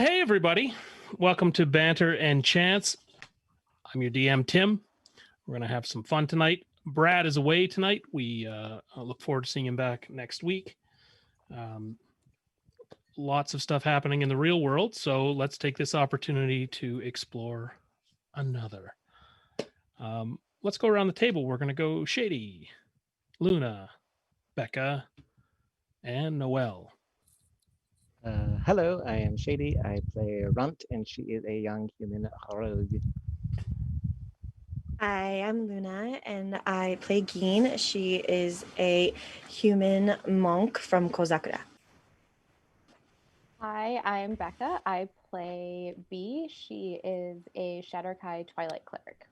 Hey, everybody. Welcome to Banter and Chance. I'm your DM, Tim. We're going to have some fun tonight. Brad is away tonight. We look forward to seeing him back next week. Lots of stuff happening in the real world, so let's take this opportunity to explore another. Let's go around the table. We're going to go Shady, Luna, Becca, and Noelle. Hello, I am Shady. I play Runt, and she is a young human rogue. Hi, I'm Luna, and I play Geen. She is a human monk from Kozakura. Hi, I'm Becca. I play Bee. She is a Shatterkai Twilight Cleric.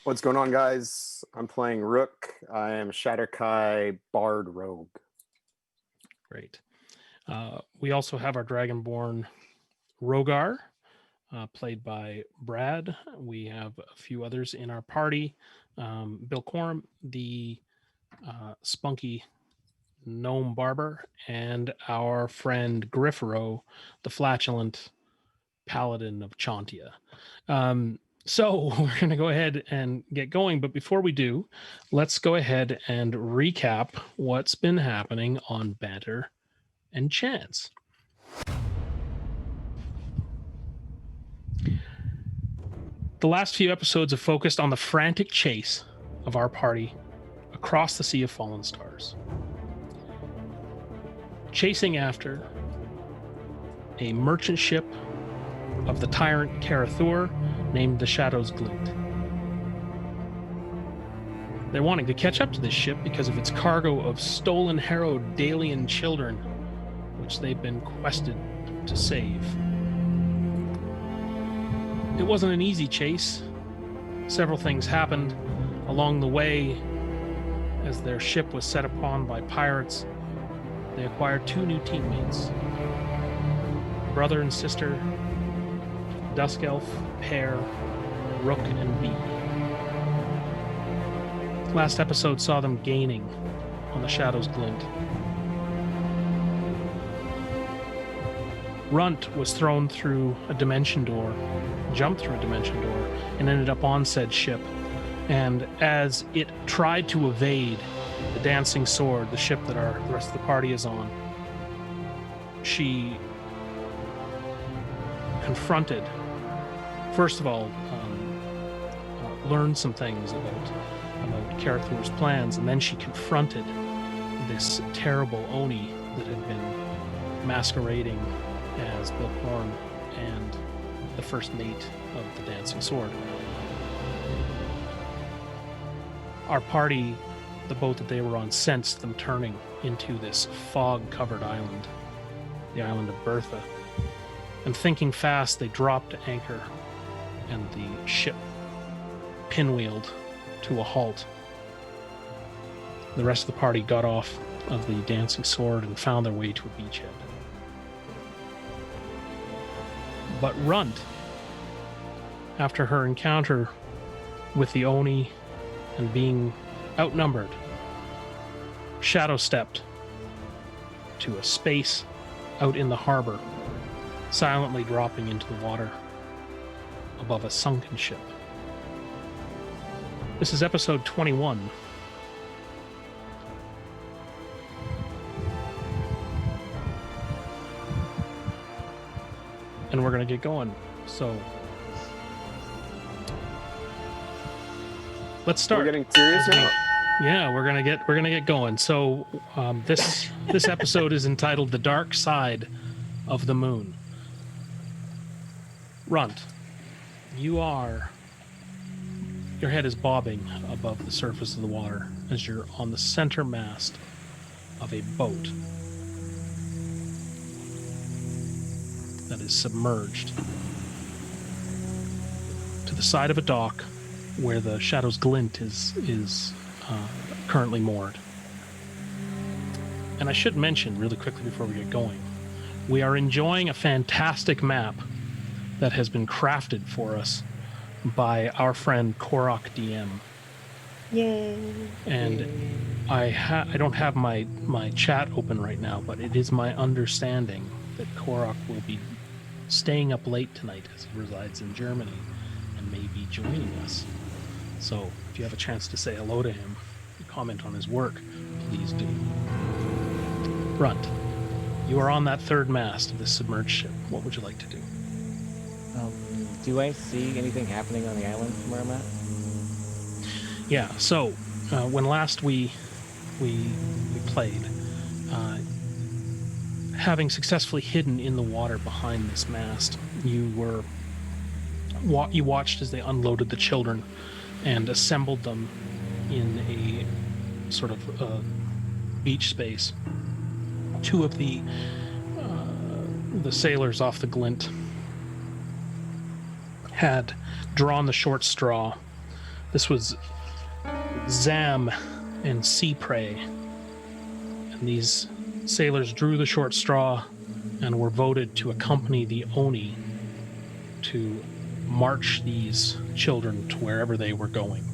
What's going on, guys? I'm playing Rook. I am Shatterkai Bard Rogue. Great. We also have our Dragonborn Rogar, played by Brad. We have a few others in our party. Bill Coram, the spunky gnome barber, and our friend Griffaro, the flatulent paladin of Chantia. So we're going to go ahead and get going. But before we do, let's go ahead and recap what's been happening on Banter and Chance. The last few episodes have focused on the frantic chase of our party across the Sea of Fallen Stars, chasing after a merchant ship of the tyrant Karathur named the Shadow's Glint. They're wanting to catch up to this ship because of its cargo of stolen, harrowed Dalian children, which they've been quested to save. It wasn't an easy chase. Several things happened along the way. As their ship was set upon by pirates, they acquired two new teammates, brother and sister, Dusk Elf, Pear, Rook, and Bee. Last episode saw them gaining on the Shadow's Glint. Runt was thrown through a dimension door, jumped through a dimension door, and ended up on said ship. And as it tried to evade the Dancing Sword, the ship that the rest of the party is on, she confronted, first of all, learned some things about Karathur's plans, and then she confronted this terrible Oni that had been masquerading as Bill Horn and the first mate of the Dancing Sword. Our party, the boat that they were on, sensed them turning into this fog-covered island, the island of Bertha. And thinking fast, they dropped anchor, and the ship pinwheeled to a halt. The rest of the party got off of the Dancing Sword and found their way to a beachhead. But Runt, after her encounter with the Oni and being outnumbered, shadow stepped to a space out in the harbor, silently dropping into the water above a sunken ship. This is episode 21. And we're going to get going. So let's start. We're getting serious now. Yeah, we're gonna get going. So this episode is entitled "The Dark Side of the Moon." Runt, your head is bobbing above the surface of the water as you're on the center mast of a boat that is submerged to the side of a dock where the Shadow's Glint is currently moored. And I should mention really quickly before we get going, we are enjoying a fantastic map that has been crafted for us by our friend Korok DM. Yay. And I don't have my chat open right now, but it is my understanding that Korok will be staying up late tonight as he resides in Germany and may be joining us. So if you have a chance to say hello to him, comment on his work, please do. Runt, you are on that third mast of this submerged ship. What would you like to do? Do I see anything happening on the island from where I'm at? Yeah, so when last we played, having successfully hidden in the water behind this mast, you watched as they unloaded the children and assembled them in a sort of beach space. Two of the sailors off the Glint had drawn the short straw. This was Zam and Sea Prey. And these sailors drew the short straw and were voted to accompany the Oni to march these children to wherever they were going.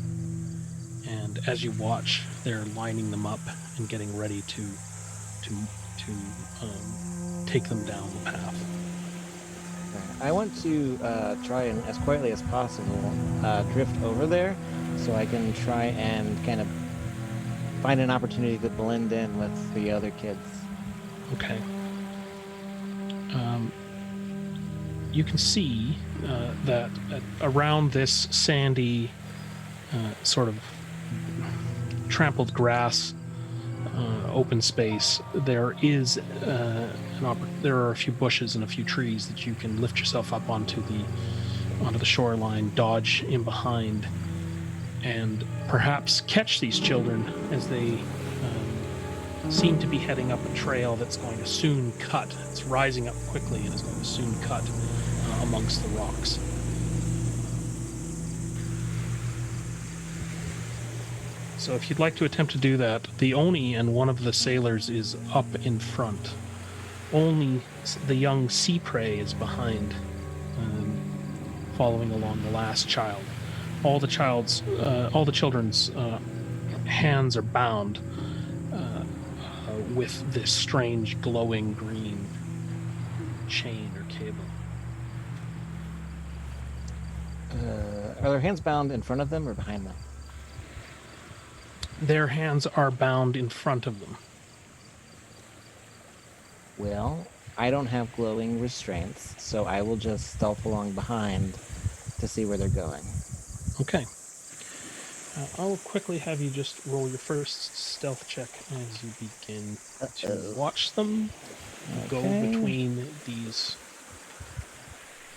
And as you watch, they're lining them up and getting ready to take them down the path. I want to try and, as quietly as possible, drift over there so I can try and kind of find an opportunity to blend in with the other kids. Okay. You can see that around this sandy, sort of trampled grass, open space, there is there are a few bushes and a few trees that you can lift yourself up onto the shoreline, dodge in behind, and perhaps catch these children as they seem to be heading up a trail that's going to soon cut. It's rising up quickly and is going to soon cut amongst the rocks. So if you'd like to attempt to do that, the Oni and one of the sailors is up in front. Only the young Sea Prey is behind, following along the last child. All the children's hands are bound with this strange glowing green chain or cable. Are their hands bound in front of them or behind them? Their hands are bound in front of them. Well, I don't have glowing restraints, so I will just stealth along behind to see where they're going. Okay. I'll quickly have you just roll your first stealth check as you begin to watch them go between these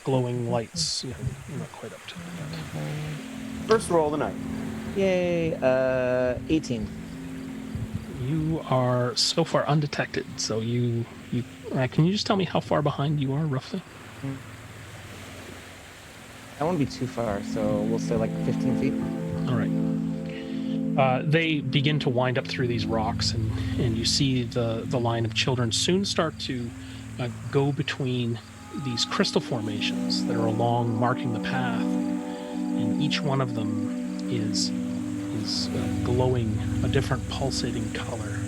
glowing lights. You're not quite up to that. First roll of the night. Yay, 18. You are so far undetected, so you can you just tell me how far behind you are, roughly? I won't be too far, so we'll say like 15 feet. All right. They begin to wind up through these rocks, and you see the line of children soon start to go between these crystal formations that are along marking the path, and each one of them is glowing a different pulsating color,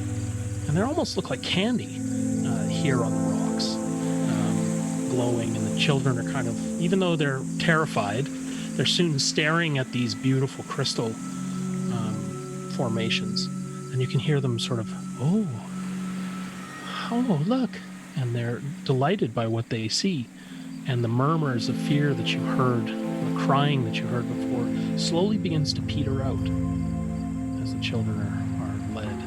and they almost look like candy here on the rocks, glowing. And the children are kind of, even though they're terrified, they're soon staring at these beautiful crystal formations, and you can hear them sort of, oh look, and they're delighted by what they see. And the murmurs of fear that you heard, the crying that you heard before, slowly begins to peter out as the children are led.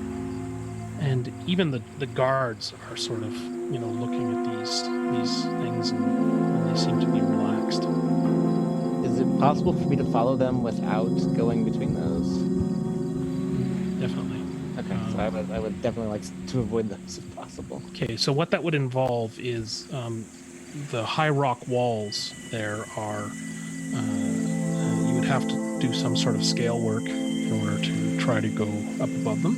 And even the guards are sort of, looking at these things, and they seem to be relaxed. Is it possible for me to follow them without going between those? Definitely. Okay, so I would definitely like to avoid those if possible. Okay, so what that would involve is the high rock walls there are, you would have to do some sort of scale work in order to try to go up above them.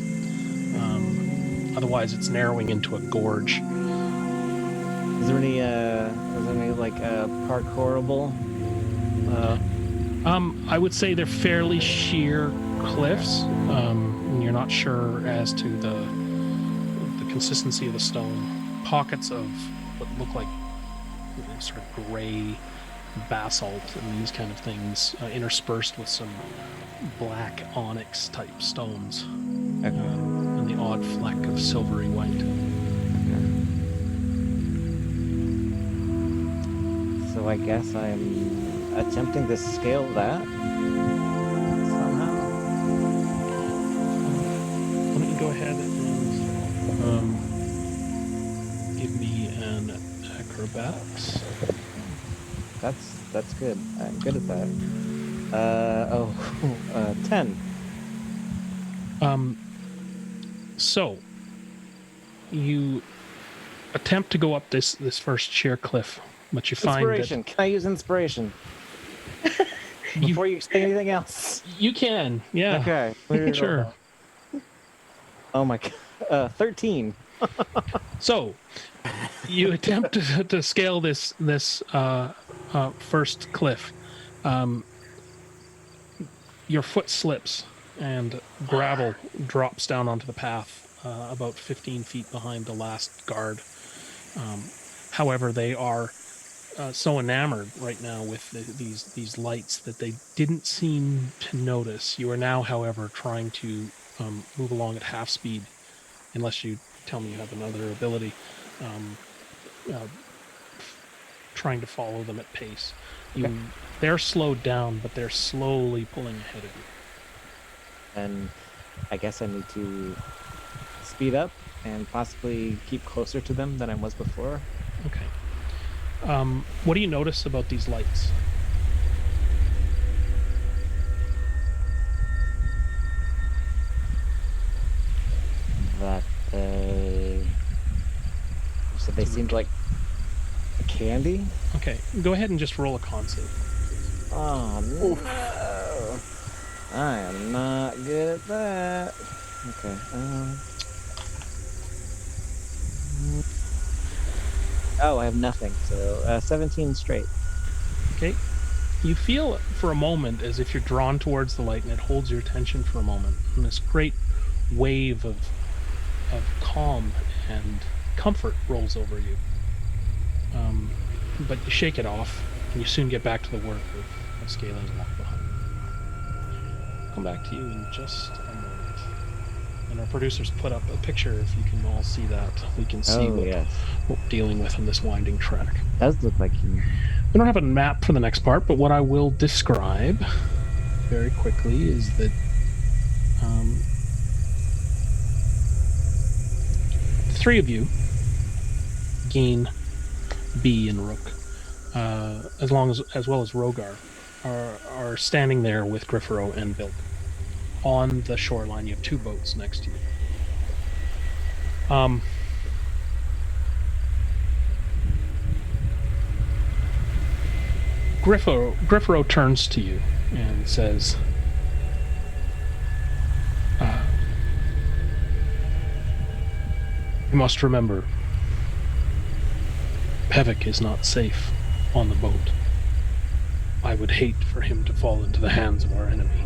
Otherwise, it's narrowing into a gorge. Is there any like parkourable? I would say they're fairly sheer cliffs. And you're not sure as to the consistency of the stone. Pockets of what look like sort of gray basalt and these kind of things, interspersed with some black onyx type stones, Okay. and the odd fleck of silvery white. So I guess I'm attempting to scale that somehow. Why don't you go ahead and give me an acrobatics? That's good. I'm good at that. 10. So you attempt to go up this first sheer cliff, but you find Inspiration. Can I use inspiration that before you say anything else? you can, yeah. Okay. Sure. Oh my god. 13. So you attempt to scale this first cliff. Your foot slips and gravel drops down onto the path about 15 feet behind the last guard. However, they are so enamored right now with these lights that they didn't seem to notice. You are now, however, trying to move along at half speed, unless you tell me you have another ability, trying to follow them at pace. Okay. They're slowed down, but they're slowly pulling ahead of you. And I guess I need to speed up and possibly keep closer to them than I was before. Okay. What do you notice about these lights? That they said they seemed like candy. Okay, go ahead and just roll a con save. Oh no! I am not good at that. Okay. Oh, I have nothing. So 17 straight. Okay. You feel for a moment as if you're drawn towards the light, and it holds your attention for a moment. And this great wave of calm and comfort rolls over you. But you shake it off, and you soon get back to the work of scaling the walk behind. I'll come back to you in just a moment. And our producers put up a picture, if you can all see that. We can see what Yes. we're dealing with in this winding track. Does look like you. We don't have a map for the next part, but what I will describe very quickly is that the three of you, Geen, Bee, and Rook, as well as Rogar, are standing there with Griffaro and Bilk. On the shoreline, you have two boats next to you. Griffaro turns to you and says, "You must remember, Pevek is not safe on the boat. I would hate for him to fall into the hands of our enemy.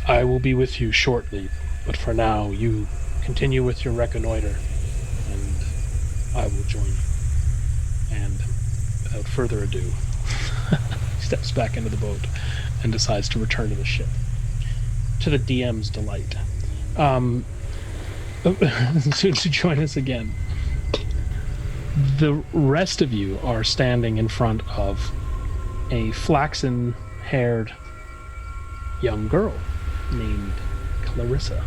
I will be with you shortly, but for now, you continue with your reconnoiter, and I will join you." And without further ado, he steps back into the boat and decides to return to the ship, to the DM's delight. Soon to join us again. The rest of you are standing in front of a flaxen-haired young girl named Clarissa.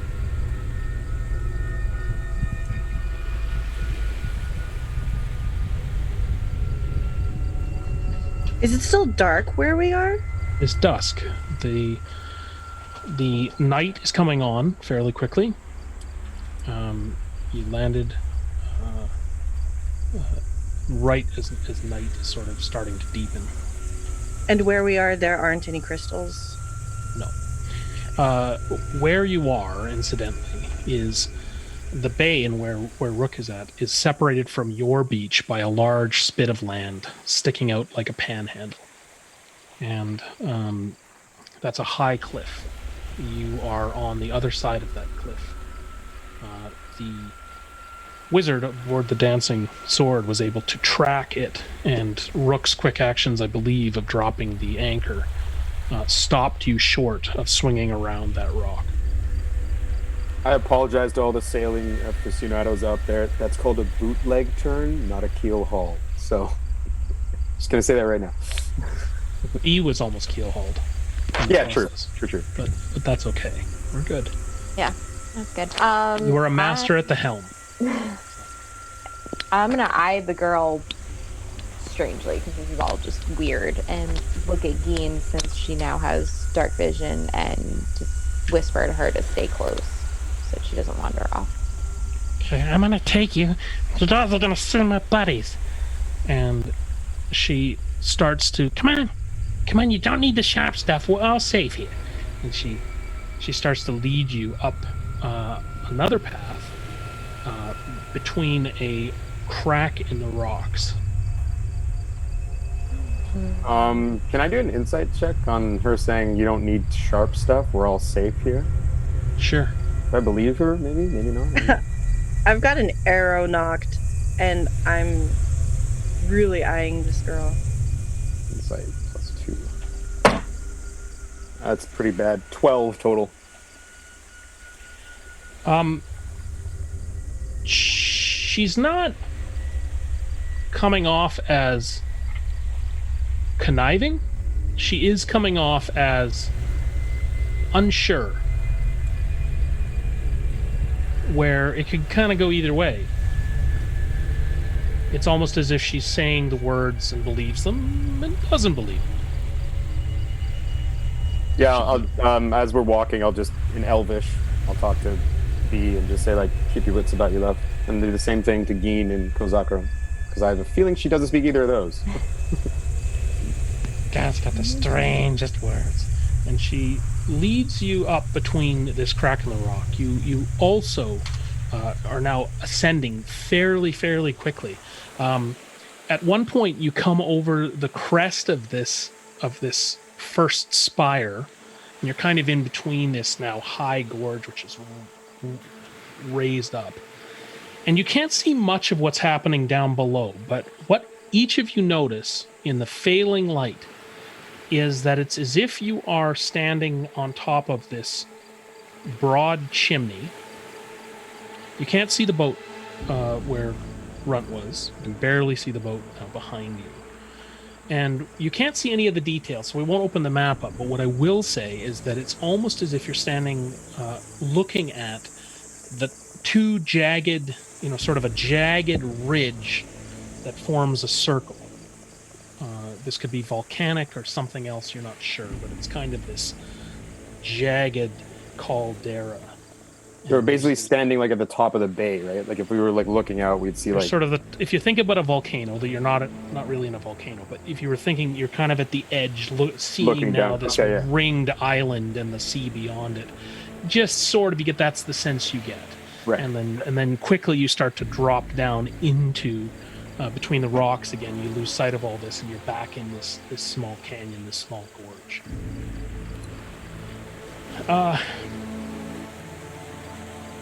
Is it still dark where we are? It's dusk. The night is coming on fairly quickly. You landed right as night is sort of starting to deepen. And where we are, there aren't any crystals. No. Where you are, incidentally, is the bay, and where Rook is at, is separated from your beach by a large spit of land sticking out like a panhandle. And that's a high cliff. You are on the other side of that cliff. wizard aboard the dancing sword was able to track it, and Rook's quick actions, I believe, of dropping the anchor, stopped you short of swinging around that rock. I apologize to all the sailing aficionados out there. That's called a bootleg turn, not a keel haul. So, just gonna say that right now. E was almost keel hauled. in the Yeah, true, process, true. But that's okay. We're good. That's good. You are a master at the helm. I'm gonna eye the girl strangely because this is all just weird, and look at Geen since she now has dark vision, and just whisper to her to stay close so she doesn't wander off. Okay, I'm gonna take you. The dogs are gonna send my buddies. And she starts to come on. You don't need the sharp stuff. We're all safe here. And she starts to lead you up another path between a crack in the rocks. Can I do an insight check on her saying you don't need sharp stuff? We're all safe here. Sure. Do I believe her? Maybe not. I've got an arrow knocked, and I'm really eyeing this girl. Insight +2. That's pretty bad. 12 total. She's not coming off as conniving. She is coming off as unsure, where it could kind of go either way. It's almost as if she's saying the words and believes them and doesn't believe them. Yeah, I'll, as we're walking, I'll just, in Elvish, I'll talk to B and just say, like, keep your wits about you, love. And do the same thing to Geen and Kozakura. Because I have a feeling she doesn't speak either of those. God's got the strangest words. And she leads you up between this crack in the rock. You also are now ascending fairly quickly. At one point, you come over the crest of this first spire, and you're kind of in between this now high gorge, which is raised up. And you can't see much of what's happening down below, but what each of you notice in the failing light is that it's as if you are standing on top of this broad chimney. You can't see the boat where Runt was. You can barely see the boat behind you. And you can't see any of the details, so we won't open the map up. But what I will say is that it's almost as if you're standing looking at the two jagged, sort of a jagged ridge that forms a circle. This could be volcanic or something else, you're not sure, but it's kind of this jagged caldera. So we're basically standing, like, at the top of the bay, right? Like, if we were, like, looking out, we'd see, like... Sort of if you think about a volcano, that you're not really in a volcano, but if you were thinking, you're kind of at the edge, seeing Looking now down. this Okay, yeah. ringed island and the sea beyond it. Just sort of, that's the sense you get. Right. And then quickly you start to drop down into between the rocks again. You lose sight of all this, and you're back in this small canyon, this small gorge.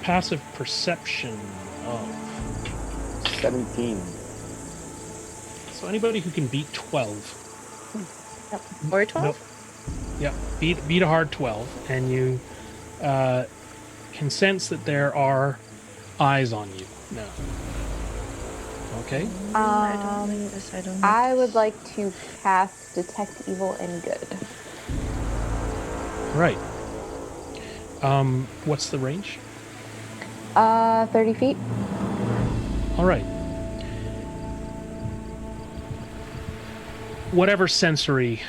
Passive perception of 17. So anybody who can beat 12. Or 12? Nope. Yeah, beat a hard 12, and you can sense that there are eyes on you now. Okay. I don't like this. I don't like I would this. like to cast Detect Evil and Good. Right. What's the range? 30 feet. All right. Whatever sensory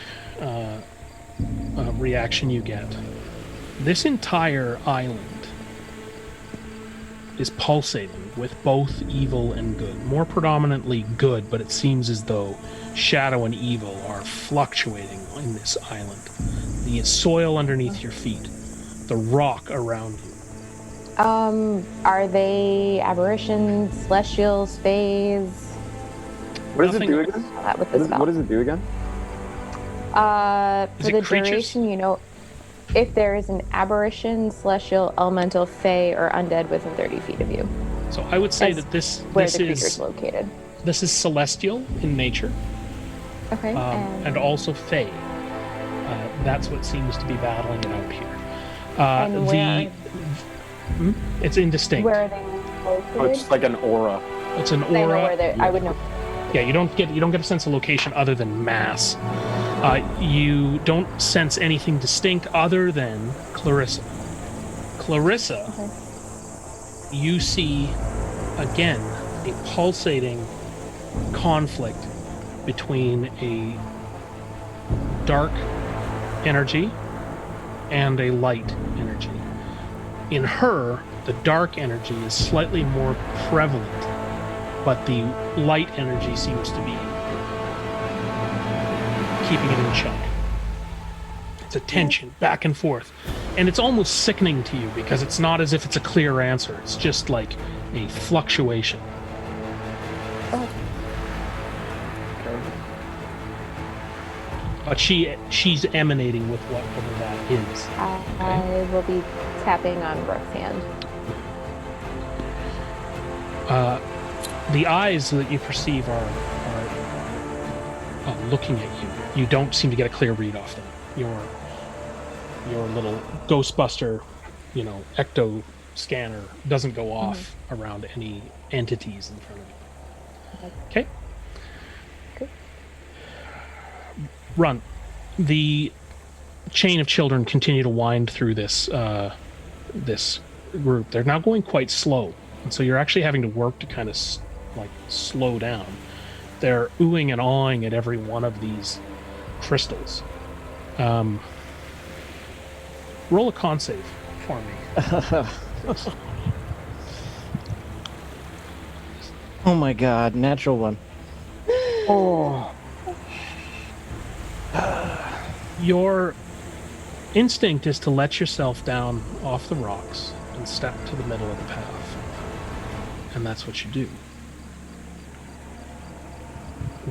reaction you get, this entire island is pulsating with both evil and good. More predominantly good, but it seems as though shadow and evil are fluctuating in this island. The soil underneath your feet, the rock around you. Are they aberrations, celestials, fays? What does it Nothing- do again? That with the spell. What does it do again? Is For it the creatures? duration, if there is an aberration, celestial, elemental, fey, or undead within 30 feet of you. So I would say As that this Where this the creature's is located. this is celestial in nature, Okay. and also fey. That's what seems to be battling it out here. And where- It's indistinct. Where are they Oh, located? it's like an aura. It's an I know aura. where they're. I would know. Yeah, you don't get a sense of location other than mass. You don't sense anything distinct other than Clarissa. Clarissa, Okay. you see again a pulsating conflict between a dark energy and a light energy. In her, the dark energy is slightly more prevalent, but the light energy seems to be keeping it in check. It's a tension back and forth. And it's almost sickening to you because it's not as if it's a clear answer. It's just like a fluctuation. Oh, But she's emanating with whatever that is. I will be tapping on Rook's hand. The eyes that you perceive are looking at you. You don't seem to get a clear read off them. Your little Ghostbuster, ecto scanner doesn't go off around any entities in front of you. Okay. Okay. Run. The chain of children continue to wind through this this group. They're now going quite slow, and so you're actually having to work to kind of slow down. They're oohing and awing at every one of these crystals. Roll a con save for me. Oh my god, natural one. Oh. Your instinct is to let yourself down off the rocks and step to the middle of the path. And that's what you do.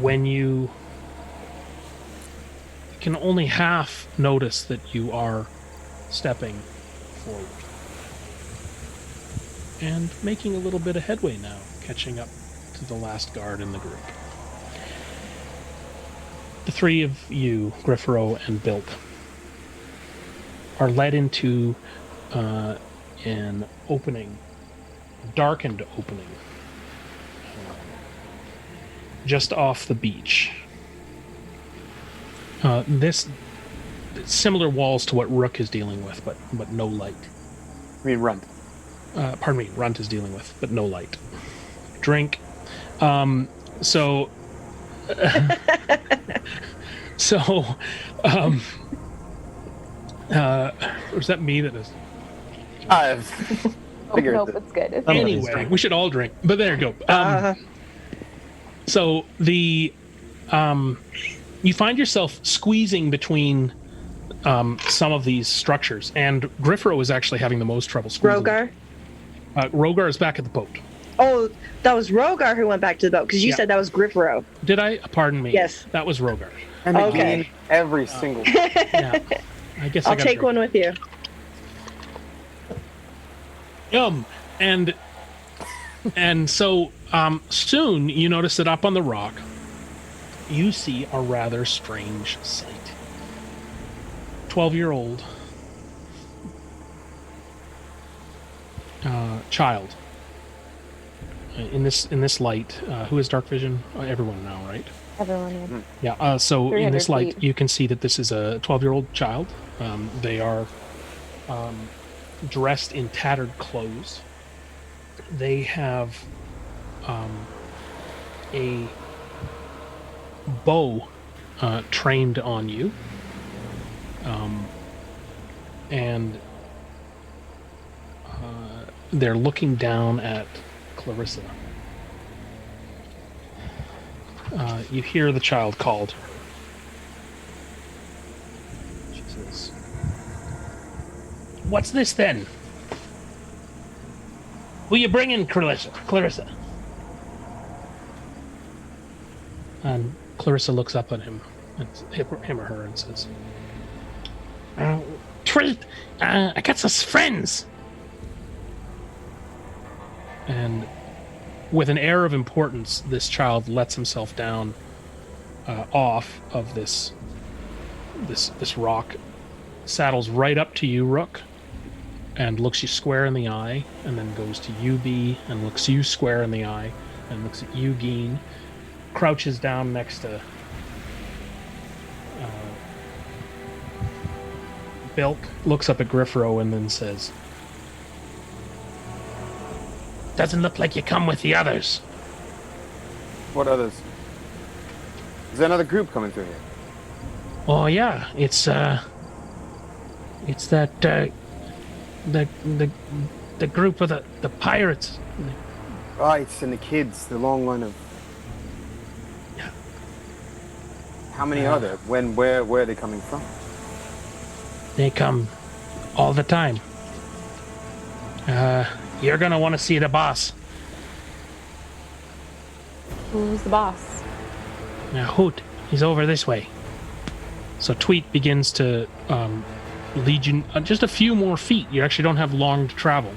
When you can only half notice that you are stepping forward and making a little bit of headway now, catching up to the last guard in the group. The three of you, Griffaro and Bilt, are led into an opening, darkened opening, just off the beach. This similar walls to what Rook is dealing with, but no light. I mean, run. Pardon me, Runt is dealing with, but no light. Drink. So was that me that is? I've Oh, figured nope, that. it's good. It's Somebody's Anyway, we should all drink. But there you go. So the you find yourself squeezing between some of these structures, and Griffaro is actually having the most trouble squeezing. Rogar. Rogar is back at the boat. Oh, that was Rogar who went back to the boat because you Yeah. said that was Griffaro. Did I? Pardon me. Yes. That was Rogar. And Okay. again, every single. Yeah. I guess I'll I gotta take drink. one with you. And so soon you notice that up on the rock you see a rather strange sight. 12-year-old child in this light, who has dark vision? Everyone now, right? everyone. Yeah. So in this 300 light, feet. you can see that this is a 12-year-old child. They are dressed in tattered clothes. They have a bow trained on you, and they're looking down at Clarissa. You hear the child called. She says, "What's this then? Who you bringing, Clarissa?" And Clarissa looks up at him or her and says, Trill, I got some friends. And with an air of importance, this child lets himself down off of this rock, saddles right up to you, Rook, and looks you square in the eye, and then goes to you, B, and looks you square in the eye, and looks at you, Geen, crouches down next to Bilk, looks up at Griffro, and then says, "Doesn't look like you come with the others." What others? Is there another group coming through here? Oh yeah, it's that the group of the pirates. Right, and the kids, the long line of... Yeah. How many are there? Where are they coming from? They come all the time. You're gonna want to see the boss. Who's the boss? Hoot, he's over this way. So Tweet begins to lead you just a few more feet. You actually don't have long to travel.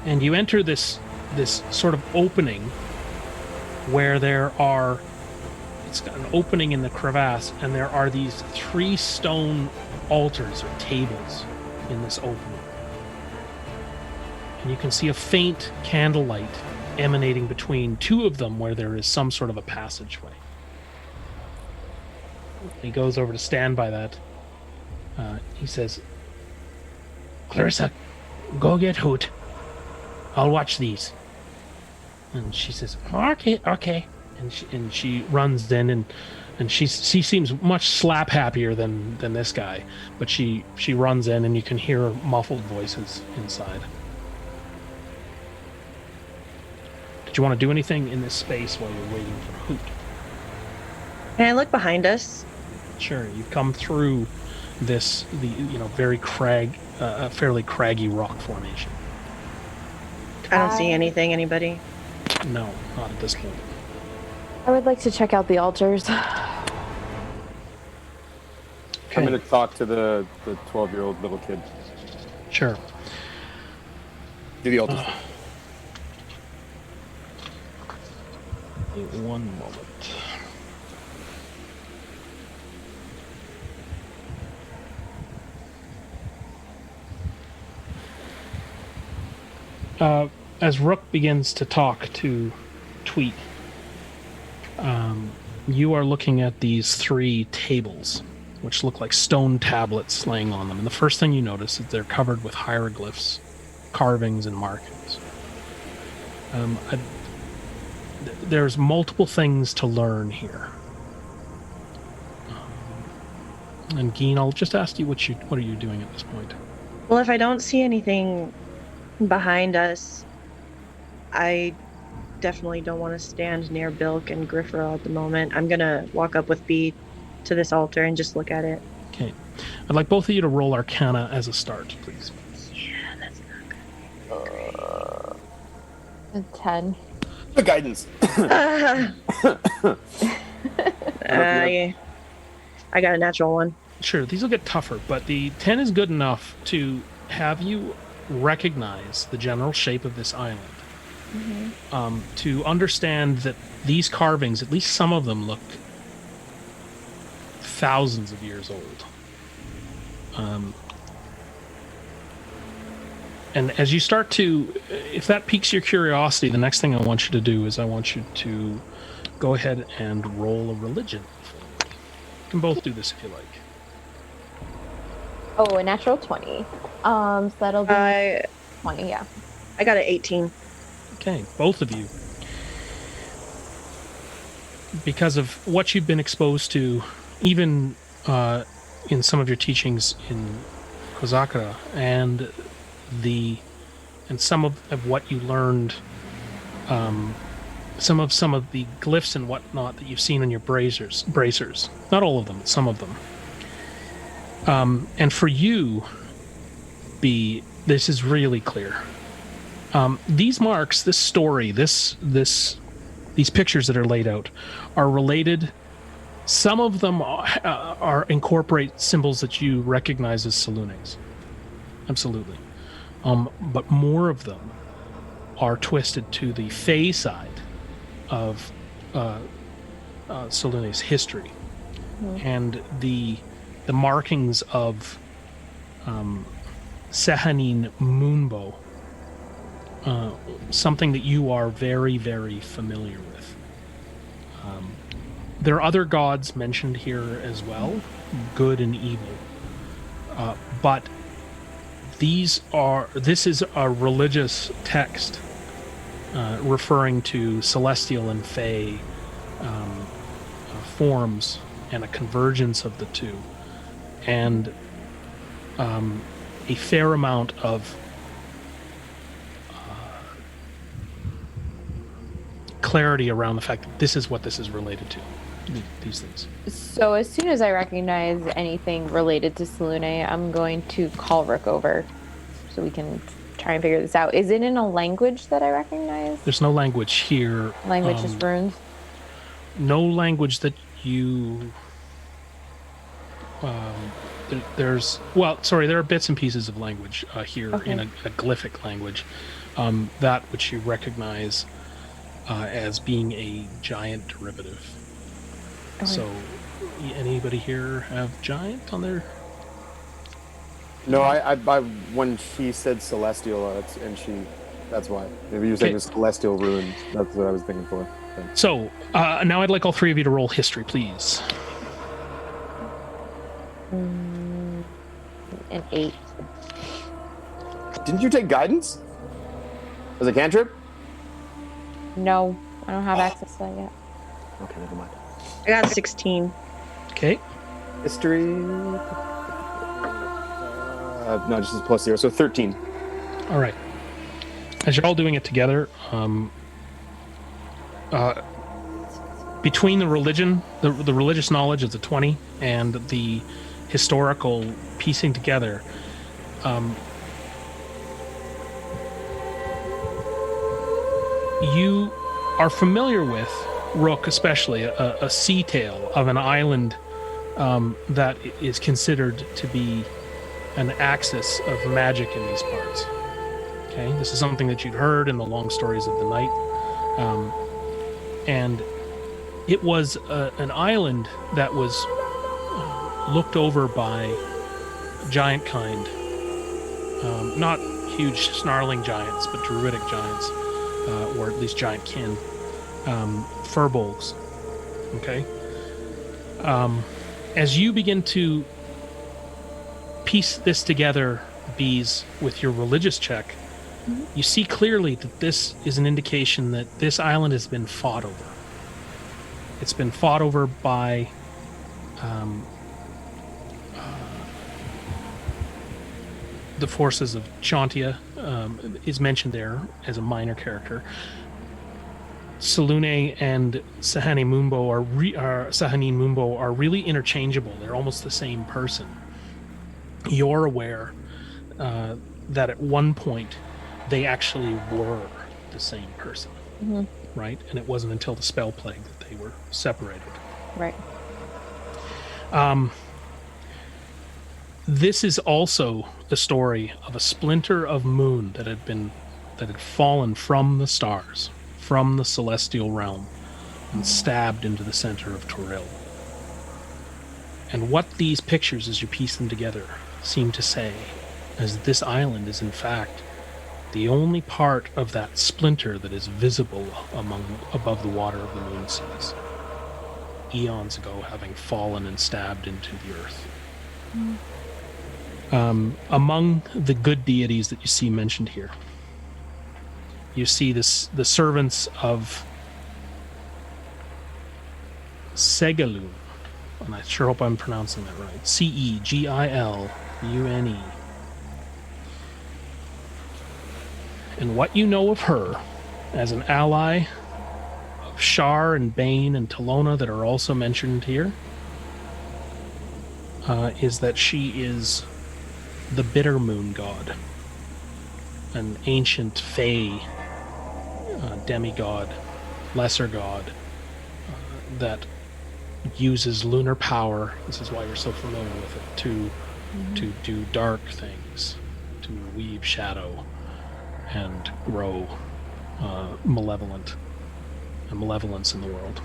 And you enter this sort of opening where it's got an opening in the crevasse, and there are these 3 stone altars or tables in this opening. And you can see a faint candlelight emanating between 2 of them where there is some sort of a passageway. He goes over to stand by that. He says, "Clarissa, go get Hoot. I'll watch these." And she says, "Okay." And she runs in, and she seems much slap happier than this guy. But she runs in, and you can hear muffled voices inside. Did you want to do anything in this space while you're waiting for Hoot? Can I look behind us? Sure, you come through very fairly craggy rock formation. I don't see anything. Anybody? No, not at this point. I would like to check out the altars. I'm going to talk to the 12-year-old little kid. Sure. Do the altar. One moment. As Rook begins to talk to Tweet, you are looking at these 3 tables, which look like stone tablets laying on them. And the first thing you notice is they're covered with hieroglyphs, carvings, and markings. There's multiple things to learn here. And Geen, I'll just ask you what are you doing at this point? Well, if I don't see anything behind us, I definitely don't want to stand near Bilk and Griffro at the moment. I'm gonna walk up with B to this altar and just look at it. Okay. I'd like both of you to roll Arcana as a start, please. Yeah, that's not good. A 10. The guidance. I got a natural 1. Sure, these will get tougher, but the 10 is good enough to have you recognize the general shape of this island. Mm-hmm. To understand that these carvings, at least some of them, look thousands of years old. And as you start to, if that piques your curiosity, the next thing I want you to do is I want you to go ahead and roll a religion. You can both do this if you like. Oh, a natural 20. So that'll be 20, yeah. I got an 18. Okay, both of you. Because of what you've been exposed to, even in some of your teachings in Kozakara, and some of what you learned, some of the glyphs and whatnot that you've seen in your bracers. Not all of them, but some of them. And for you, B, this is really clear. These marks, this story, these pictures that are laid out are related. Some of them incorporate symbols that you recognize as Selûne's. Absolutely. but more of them are twisted to the Fey side of Salune's history, and the markings of Sehanine Moonbow, something that you are very, very familiar with. There are other gods mentioned here as well, good and evil, but this is a religious text referring to celestial and fey forms and a convergence of the two, and a fair amount of clarity around the fact that this is what this is related to, these things. So as soon as I recognize anything related to Salune, I'm going to call Rook over so we can try and figure this out. Is it in a language that I recognize? There's no language here. Language is runes? No language that you... there are bits and pieces of language here in a glyphic language, that which you recognize as being a giant derivative. Okay. So, anybody here have giant on their... No, I when she said celestial, that's why. Maybe you were saying the celestial ruins. That's what I was thinking for. Thanks. So, now I'd like all three of you to roll history, please. An 8. Didn't you take guidance? Was it cantrip? No, I don't have access to that yet. Okay, never mind. I got 16. Okay. History. No, just plus 0, so 13. All right. As you're all doing it together, between the religion, the religious knowledge is a 20, and the historical piecing together, you are familiar with, Rook especially, a sea tale of an island that is considered to be an axis of magic in these parts. Okay, this is something that you'd heard in the long stories of the night, and it was an island that was looked over by giant kind, not huge snarling giants, but druidic giants, or at least giant kin, furbolgs. Okay, as you begin to piece this together, Bees, with your religious check, you see clearly that this is an indication that this island has been fought over. It's been fought over by the forces of Chantia, is mentioned there as a minor character. Salune and Sehanine Moonbow are really interchangeable. They're almost the same person. You're aware that at one point they actually were the same person, right? And it wasn't until the spell plague that they were separated. Right. This is also the story of a splinter of moon that had fallen from the stars, from the celestial realm, and stabbed into the center of Toril. And what these pictures, as you piece them together, seem to say is this island is in fact the only part of that splinter that is visible above the water of the moon seas, eons ago having fallen and stabbed into the earth. Among the good deities that you see mentioned here, you see the servants of Segilune, and I sure hope I'm pronouncing that right. Cegilune. And what you know of her as an ally of Shar and Bane and Talona that are also mentioned here is that she is the Bitter Moon God, an ancient Fey demigod, lesser god, that uses lunar power. This is why you're so familiar with it, to do dark things, to weave shadow and grow malevolence in the world.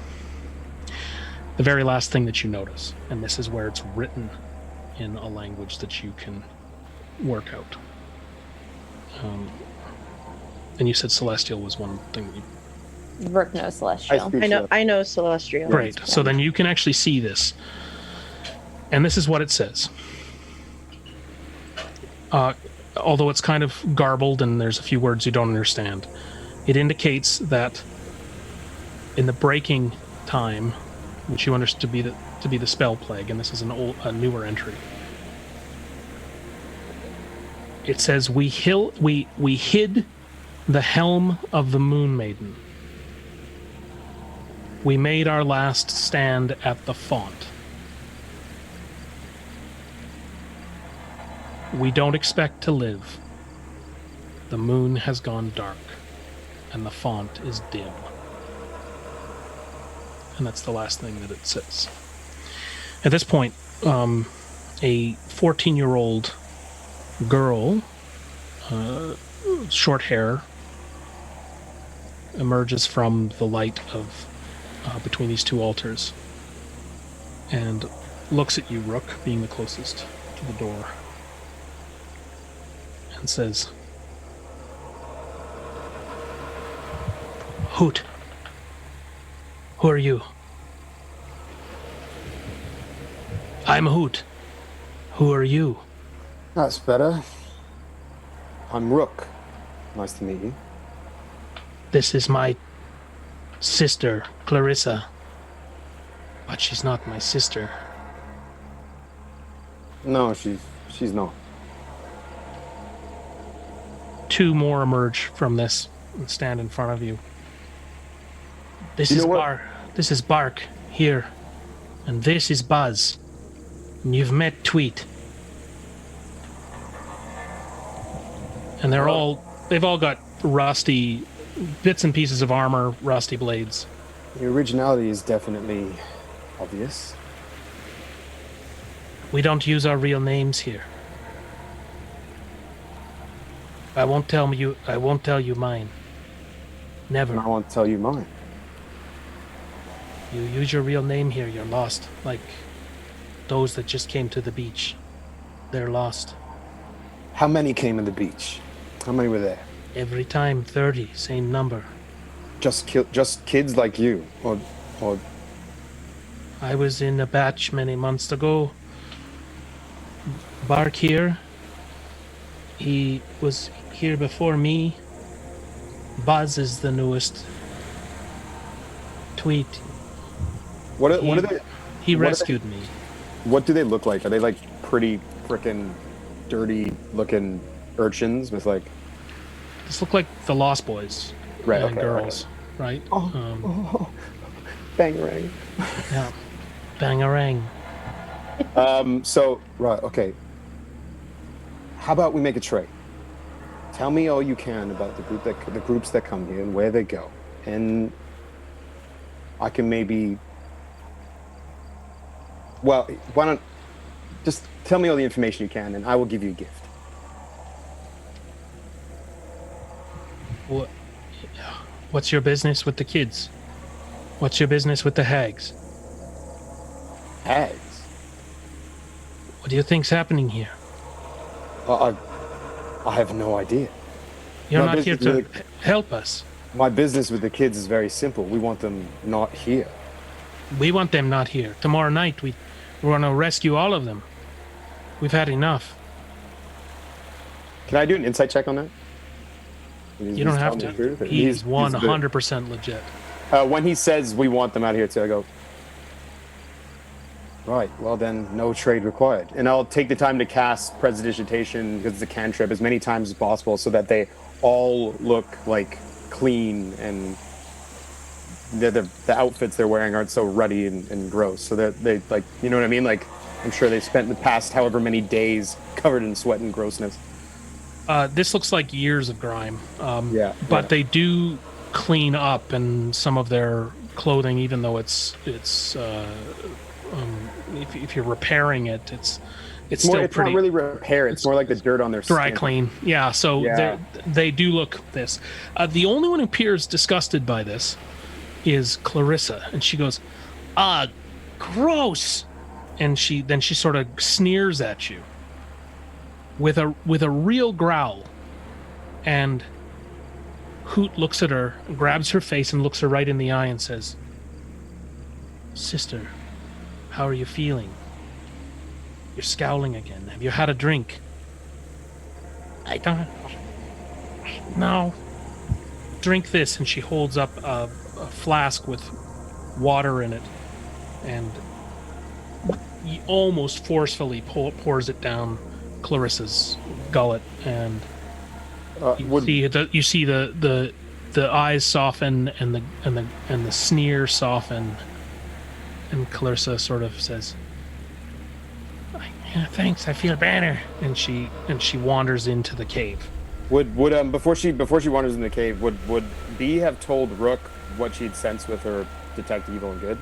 The very last thing that you notice, and this is where it's written in a language that you can work out. And you said Celestial was one thing that you... Rook knows Celestial. I know Celestial. Great. So then you can actually see this. And this is what it says. Although it's kind of garbled and there's a few words you don't understand, it indicates that in the breaking time, which you understood to be the spell plague, and this is a newer entry. It says, we hid the helm of the Moon Maiden. We made our last stand at the font. We don't expect to live. The moon has gone dark, and the font is dim. And that's the last thing that it says. At this point, a 14-year-old girl, short hair, emerges from the light of between these two altars and looks at you, Rook, being the closest to the door, and says, Hoot, who are you? I'm Hoot. Who are you? That's better. I'm Rook. Nice to meet you. This is my sister, Clarissa. But she's not my sister. No, she's not. Two more emerge from this and stand in front of you. This You is know what? Bark. This is Bark here. And this is Buzz. And you've met Tweet. And they've all got rusty bits and pieces of armor, rusty blades. The originality is definitely obvious. We don't use our real names here. I won't tell you mine. Never. And I won't tell you mine. You use your real name here, you're lost. Like those that just came to the beach. They're lost. How many came in the beach? How many were there? Every time, 30, same number. Just kids like you, or I was in a batch many months ago. Bark here. He was here before me. Buzz is the newest. Tweet. what are they? He What are rescued me. What do they look like? Are they like pretty frickin' dirty looking urchins with like? This look like the Lost Boys Right, and okay, girls, right? Bangarang. Yeah. Bangarang. So right, okay. How about we make a trade? Tell me all you can about the groups that come here and where they go, and I can maybe. Well, why don't just tell me all the information you can, and I will give you a gift. What's your business with the kids? What's your business with the hags? Hags. What do you think's happening here? I have no idea. You're My not here business to with help us. My business with the kids is very simple. We want them not here. We want them not here. Tomorrow night, we're going to rescue all of them. We've had enough. Can I do an insight check on that? You don't have to. He's 100% legit. When he says we want them out here too, I go, right, well then, no trade required. And I'll take the time to cast Prestidigitation, because it's a cantrip, as many times as possible so that they all look like clean and the outfits they're wearing aren't so ruddy and gross. So that they like, you know what I mean? Like, I'm sure they've spent the past however many days covered in sweat and grossness. This looks like years of grime. But Yeah. they do clean up in some of their clothing, even though if you're repairing it, it's more. still It's pretty not really repair. It's more like the dirt on their dry skin. clean. Yeah, so Yeah. they do look this. The only one who appears disgusted by this is Clarissa, and she goes, gross. And she sort of sneers at you with a real growl. And Hoot looks at her, grabs her face, and looks her right in the eye and says, "Sister, how are you feeling? You're scowling again. Have you had a drink?" "I don't. No." "Drink this." And she holds up a flask with water in it, and he almost forcefully pours it down Clarissa's gullet, and you see the eyes soften and the sneer soften, and Clarissa sort of says, "Yeah, thanks, I feel better," and she wanders into the cave. Would before she wanders in the cave, would Bee have told Rook what she'd sensed with her detect evil and good?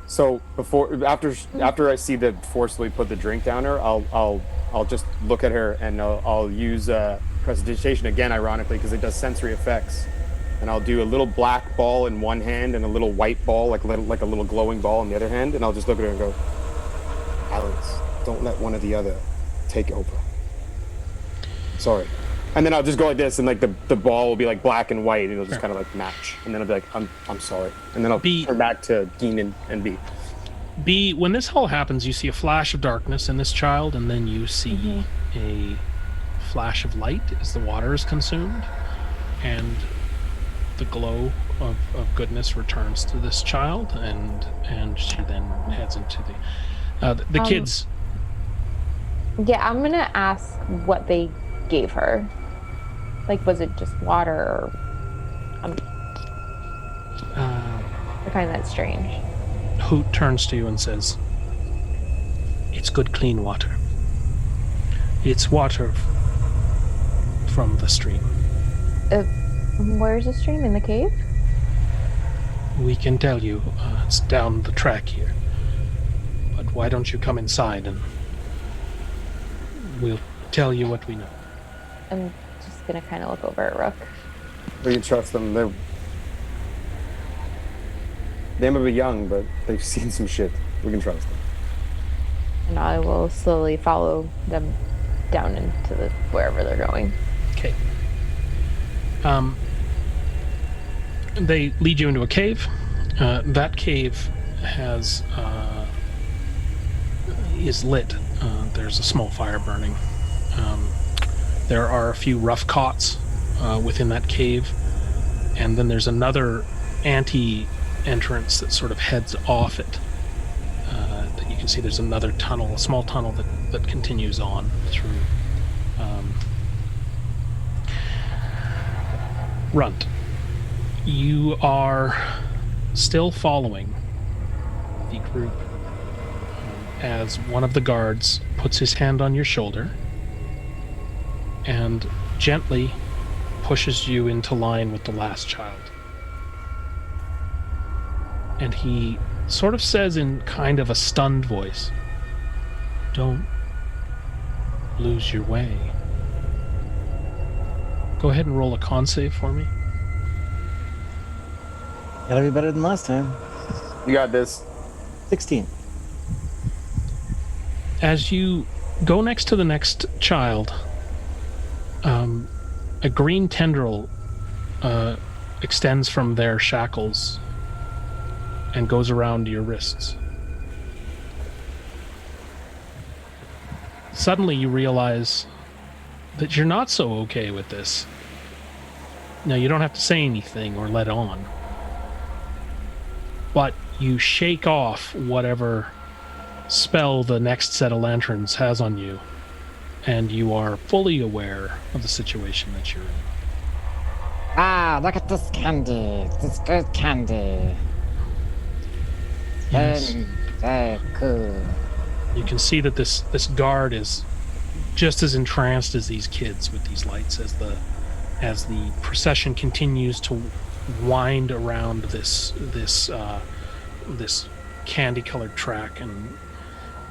So after I see the forcefully put the drink down her, I'll just look at her and I'll use prestidigitation again, ironically, because it does sensory effects, and I'll do a little black ball in one hand and a little white ball, like a little glowing ball in the other hand, and I'll just look at her and go, "Alex, don't let one or the other take over. Sorry." And then I'll just go like this, and like the ball will be like black and white, and it'll just kind of like match. And then I'll be like, I'm sorry. And then I'll turn back to Geen and B. B, when this all happens, you see a flash of darkness in this child, and then you see a flash of light as the water is consumed, and the glow of goodness returns to this child, and she then heads into the kids. Yeah, I'm gonna ask what they gave her. Like, was it just water, or I find that strange. Hoot turns to you and says, "It's good, clean water. It's water from the stream. Where's the stream? In the cave? We can tell you, it's down the track here. But why don't you come inside and we'll tell you what we know." I'm just gonna kind of look over at Rook. We can trust them. They may be young, but they've seen some shit. We can trust them. And I will slowly follow them down into wherever they're going. Okay. They lead you into a cave. That cave is lit. There's a small fire burning. There are a few rough cots within that cave, and then there's another entrance that sort of heads off it. That you can see there's another tunnel, a small tunnel that continues on through. Runt, you are still following the group as one of the guards puts his hand on your shoulder and gently pushes you into line with the last child. And he sort of says in kind of a stunned voice, "Don't lose your way." Go ahead and roll a con save for me. Gotta be better than last time. You got this. 16. As you go next to the next child, a green tendril extends from their shackles and goes around your wrists. Suddenly you realize that you're not so okay with this. Now, you don't have to say anything or let on, but you shake off whatever spell the next set of lanterns has on you, and you are fully aware of the situation that you're in. Ah, look at this candy. This good candy. Yes. Very cool. You can see that this guard is just as entranced as these kids with these lights as the procession continues to wind around this candy-colored track, and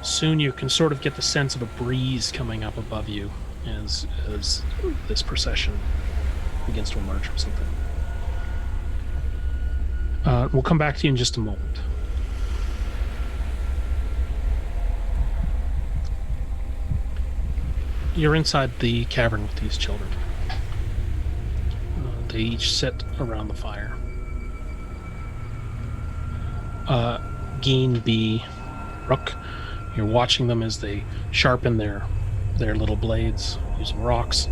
soon you can sort of get the sense of a breeze coming up above you as this procession begins to emerge from something. We'll come back to you in just a moment. You're inside the cavern with these children. They each sit around the fire. Geen, B, Rook, you're watching them as they sharpen their little blades using rocks.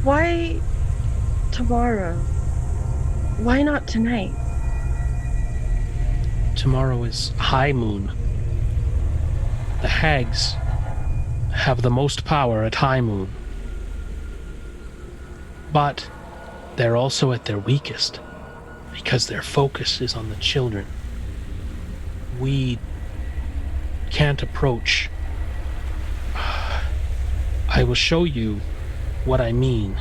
Why tomorrow? Why not tonight? Tomorrow is high moon. The hags have the most power at high moon. But they're also at their weakest because their focus is on the children. We can't approach. I will show you what I mean.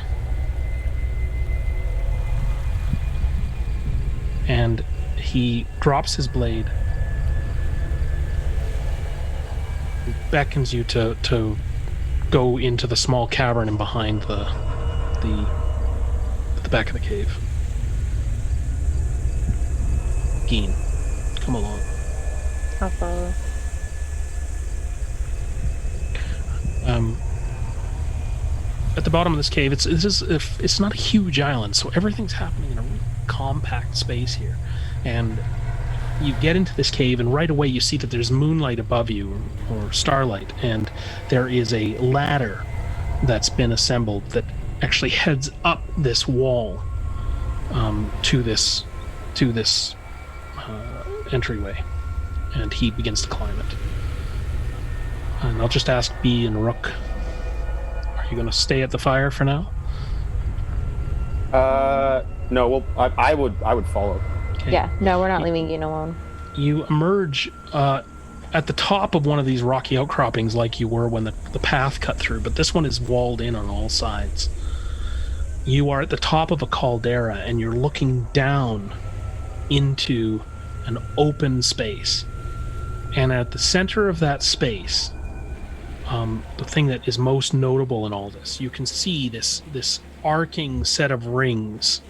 And he drops his blade, beckons you to go into the small cavern and behind the back of the cave. Geen, come along. I'll follow. At the bottom of this cave, it's not a huge island, so everything's happening in a really compact space here. And you get into this cave, and right away you see that there's moonlight above you, or starlight, and there is a ladder that's been assembled that actually heads up this wall to this entryway, and he begins to climb it. And I'll just ask B and Rook, are you going to stay at the fire for now? No. Well, I would follow. Okay. Yeah, no, we're not leaving Geen alone. You emerge at the top of one of these rocky outcroppings like you were when the path cut through, but this one is walled in on all sides. You are at the top of a caldera, and you're looking down into an open space. And at the center of that space, the thing that is most notable in all this, you can see this arcing set of rings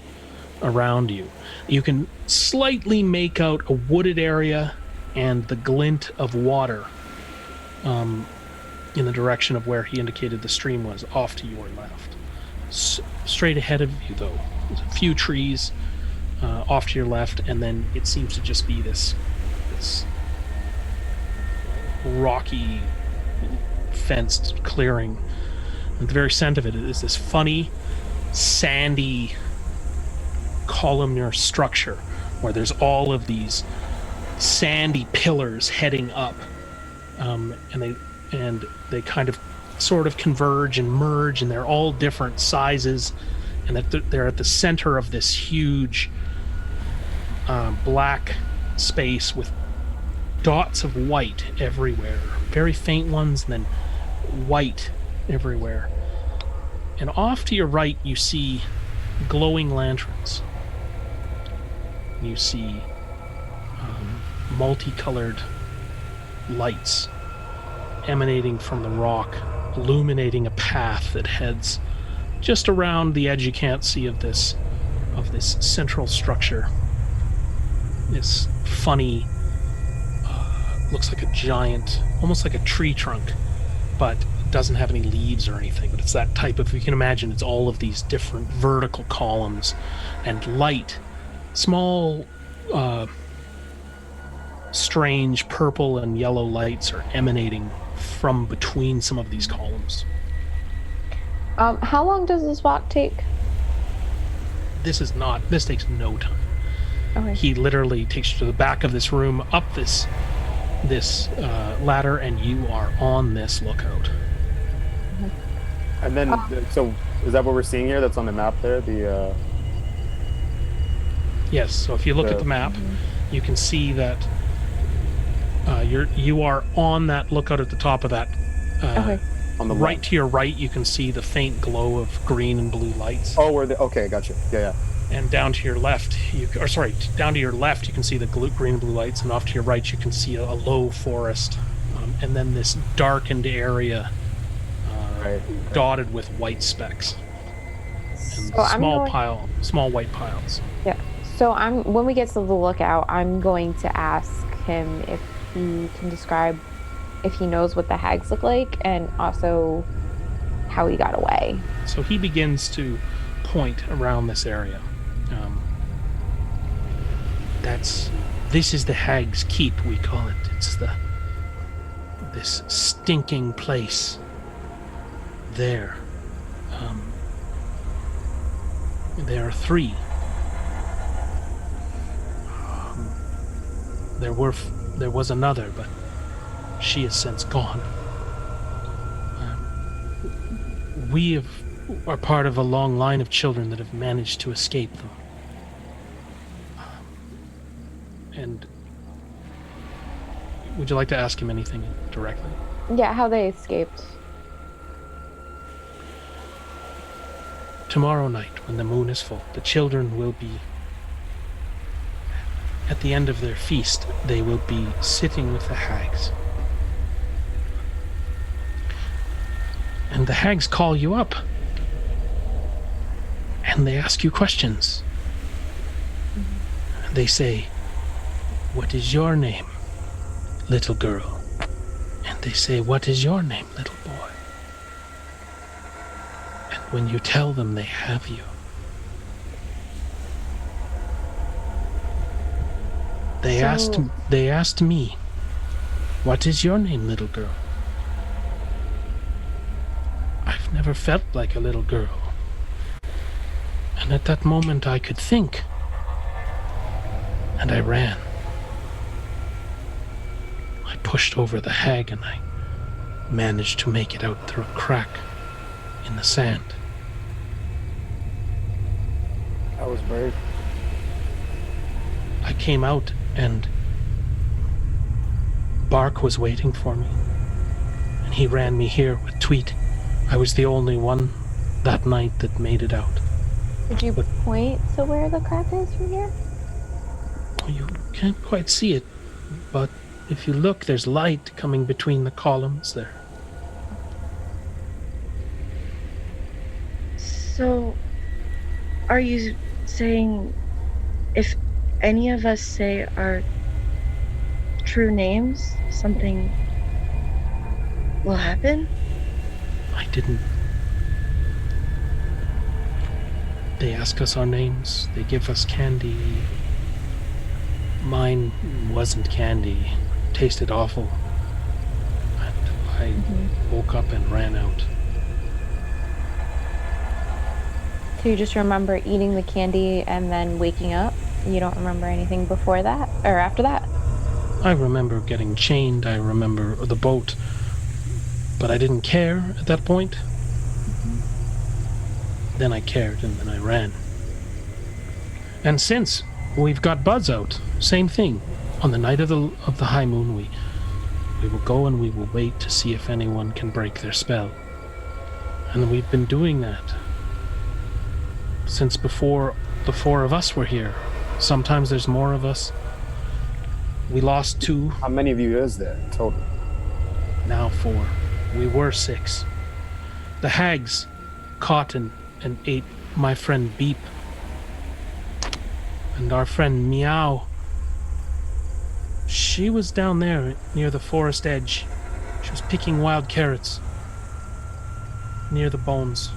around you. You can slightly make out a wooded area and the glint of water in the direction of where he indicated the stream was, off to your left. Straight ahead of you, though, there's a few trees off to your left, and then it seems to just be this rocky, fenced clearing. At the very center of it is this funny, sandy, columnar structure where there's all of these sandy pillars heading up, and they kind of sort of converge and merge, and they're all different sizes, and that they're at the center of this huge black space with dots of white everywhere, very faint ones, and then white everywhere. And off to your right you see glowing lanterns. You see multicolored lights emanating from the rock, illuminating a path that heads just around the edge you can't see of this central structure. This funny, looks like a giant, almost like a tree trunk, but it doesn't have any leaves or anything. But it's that type of, you can imagine, it's all of these different vertical columns and light, small, strange purple and yellow lights are emanating from between some of these columns. How long does this walk take? This takes no time. Okay. He literally takes you to the back of this room, up this ladder, and you are on this lookout. And then, so is that what we're seeing here? That's on the map there. Yes. So if you look at the map, you can see that you are on that lookout at the top of that. Okay. On the right to your right, you can see the faint glow of green and blue lights. Oh, okay, gotcha. Yeah. And down to your left, down to your left, you can see the green and blue lights, and off to your right, you can see a low forest, and then this darkened area Right. dotted with white specks and So I'm going- small white piles. Yeah. So when we get to the lookout, I'm going to ask him if he can describe if he knows what the hags look like and also how he got away. So he begins to point around this area. This is the Hag's Keep, we call it. It's this stinking place there. There are 3. There was another, but she has since gone. We are part of a long line of children that have managed to escape them. And would you like to ask him anything directly? Yeah, how they escaped. Tomorrow night, when the moon is full, the children will be, at the end of their feast, they will be sitting with the hags. And the hags call you up. And they ask you questions. They say, "What is your name, little girl?" And they say, "What is your name, little boy?" And when you tell them, they have you. They asked me, "What is your name, little girl?" I've never felt like a little girl. And at that moment I could think. And I ran. I pushed over the hag and I managed to make it out through a crack in the sand. I was brave. I came out and Bark was waiting for me. And he ran me here with Tweet. I was the only one that night that made it out. Could you point to where the crack is from here? You can't quite see it, but if you look, there's light coming between the columns there. So, are you saying if any of us say our true names, something will happen? I didn't. They ask us our names, they give us candy. Mine wasn't candy, tasted awful. And I woke up and ran out. So you just remember eating the candy and then waking up? You don't remember anything before that or after that? I remember getting chained, I remember the boat, but I didn't care at that point. Then I cared, and then I ran. And since we've got Buzz out, same thing. On the night of the high moon, we will go and we will wait to see if anyone can break their spell. And we've been doing that since before the 4 of us were here. Sometimes there's more of us. We lost 2. How many of you is there total? Now 4. We were 6. The hags caught and ate my friend Beep. And our friend Meow. She was down there near the forest edge. She was picking wild carrots near the bones.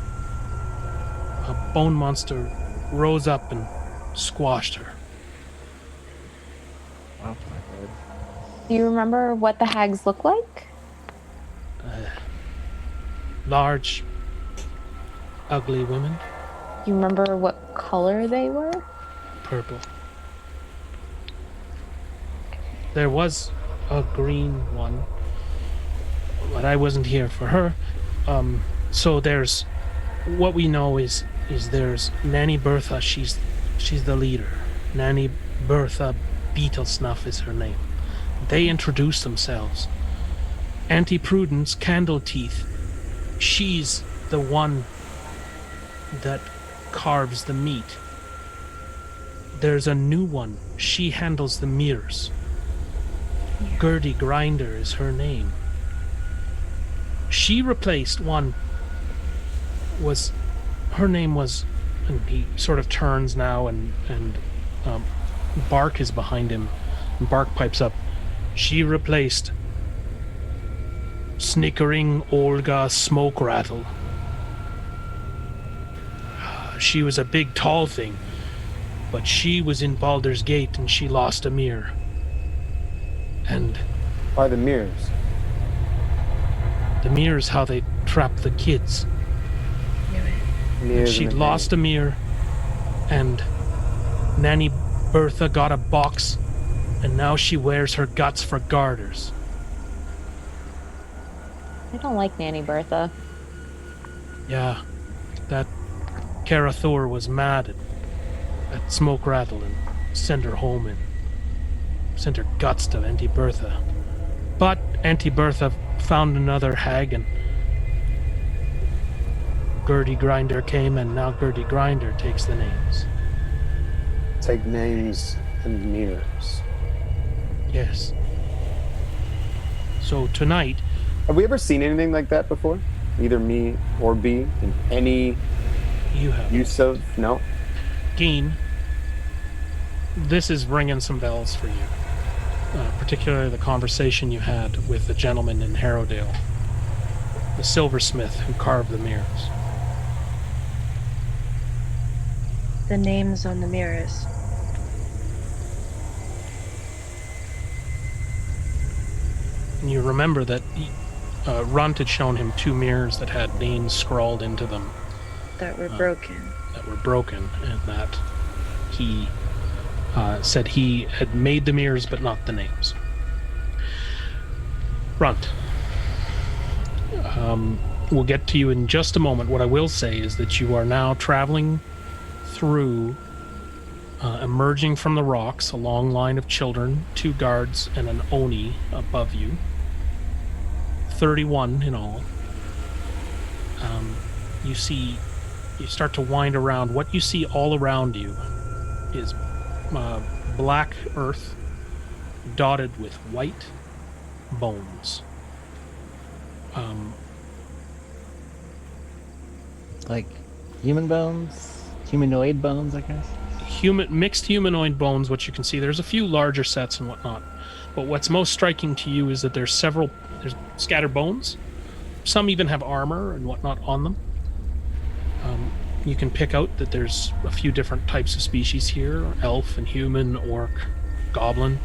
A bone monster rose up and squashed her. Oh, my God. Do you remember what the hags look like? Large, ugly women. Do you remember what color they were? Purple. There was a green one, but I wasn't here for her. So there's what we know is there's Nanny Bertha. She's the leader. Nanny Bertha Beetle Snuff is her name. They introduce themselves. Auntie Prudence Candle Teeth. She's the one that carves the meat. There's a new one. She handles the mirrors. Gertie Grinder is her name. She replaced one. Her name was, and he sort of turns now, and Bark is behind him. And Bark pipes up. She replaced Snickering Olga Smoke Rattle. She was a big, tall thing, but she was in Baldur's Gate and she lost a mirror. And By the mirrors. the mirror's how they trap the kids. Mirrors She in the lost a mirror, and Nanny Bertha got a box, and now she wears her guts for garters. I don't like Nanny Bertha. Yeah, that Karathor was mad at Smoke Rattle and sent her home and sent her guts to Auntie Bertha. But Auntie Bertha found another hag, and Gertie Grinder came, and now Gertie Grinder takes the names. Take names and mirrors. Yes. So tonight, Have we ever seen anything like that before? Either me or B in any you have use of no. Geen. This is ringing some bells for you. Particularly the conversation you had with the gentleman in Harrowdale, the silversmith who carved the mirrors. The names on the mirrors. And you remember that Runt had shown him 2 mirrors that had names scrawled into them That were broken. that were broken, and that he said he had made the mirrors but not the names. Runt. We'll get to you in just a moment. What I will say is that you are now traveling through, emerging from the rocks, a long line of children, 2 guards, and an Oni above you. 31 in all. You start to wind around. What you see all around you is black earth dotted with white bones. Like human bones, humanoid bones, I guess. Mixed humanoid bones. What you can see, there's a few larger sets and whatnot, but what's most striking to you is that there's scattered bones. Some even have armor and whatnot on them. You can pick out that there's a few different types of species here: elf and human, orc, goblin,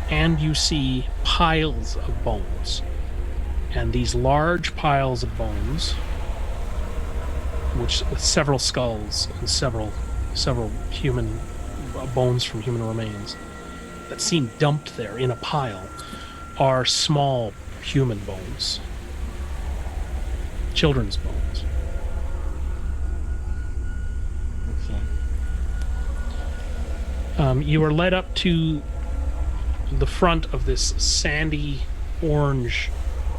and you see piles of bones. And these large piles of bones, with several skulls and several human bones from human remains that seem dumped there in a pile, are small human bones, children's bones. Okay. You are led up to the front of this sandy, orange,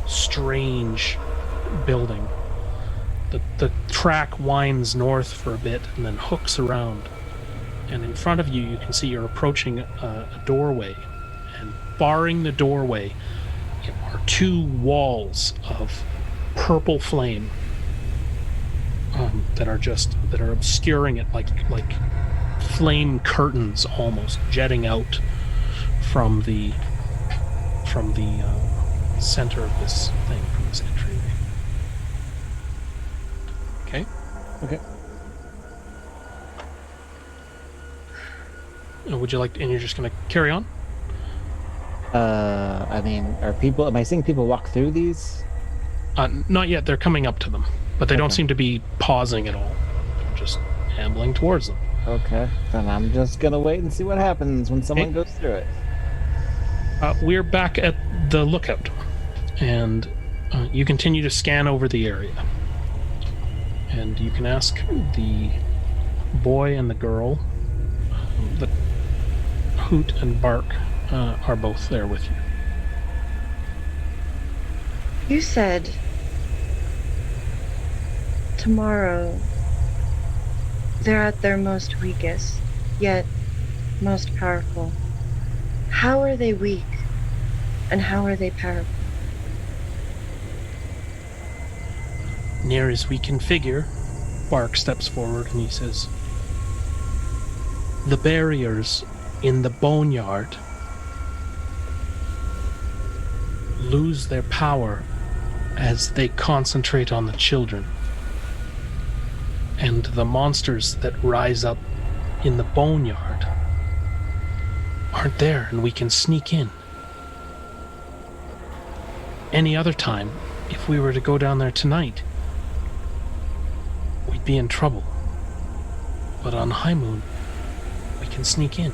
strange building. The track winds north for a bit and then hooks around. And in front of you, you can see you're approaching a doorway. And barring the doorway are 2 walls of purple flame that are obscuring it like flame curtains, almost jetting out from the center of this thing, from this entryway. Okay. Okay. Would you like? And you're just going to carry on? I mean, am I seeing people walk through these? Not yet. They're coming up to them, but they don't Okay. seem to be pausing at all. They're just ambling towards them. Okay. Then I'm just gonna wait and see what happens when someone Okay. goes through it. We're back at the lookout, and you continue to scan over the area. And you can ask the boy and the girl. The Hoot and Bark are both there with you. You said tomorrow they're at their most weakest. yet most powerful. How are they weak? And how are they powerful? Near as we can figure, Bark steps forward and he says, the barriers in the boneyard lose their power as they concentrate on the children. And the monsters that rise up in the boneyard aren't there, and we can sneak in. Any other time, if we were to go down there tonight, we'd be in trouble. But on High Moon, we can sneak in.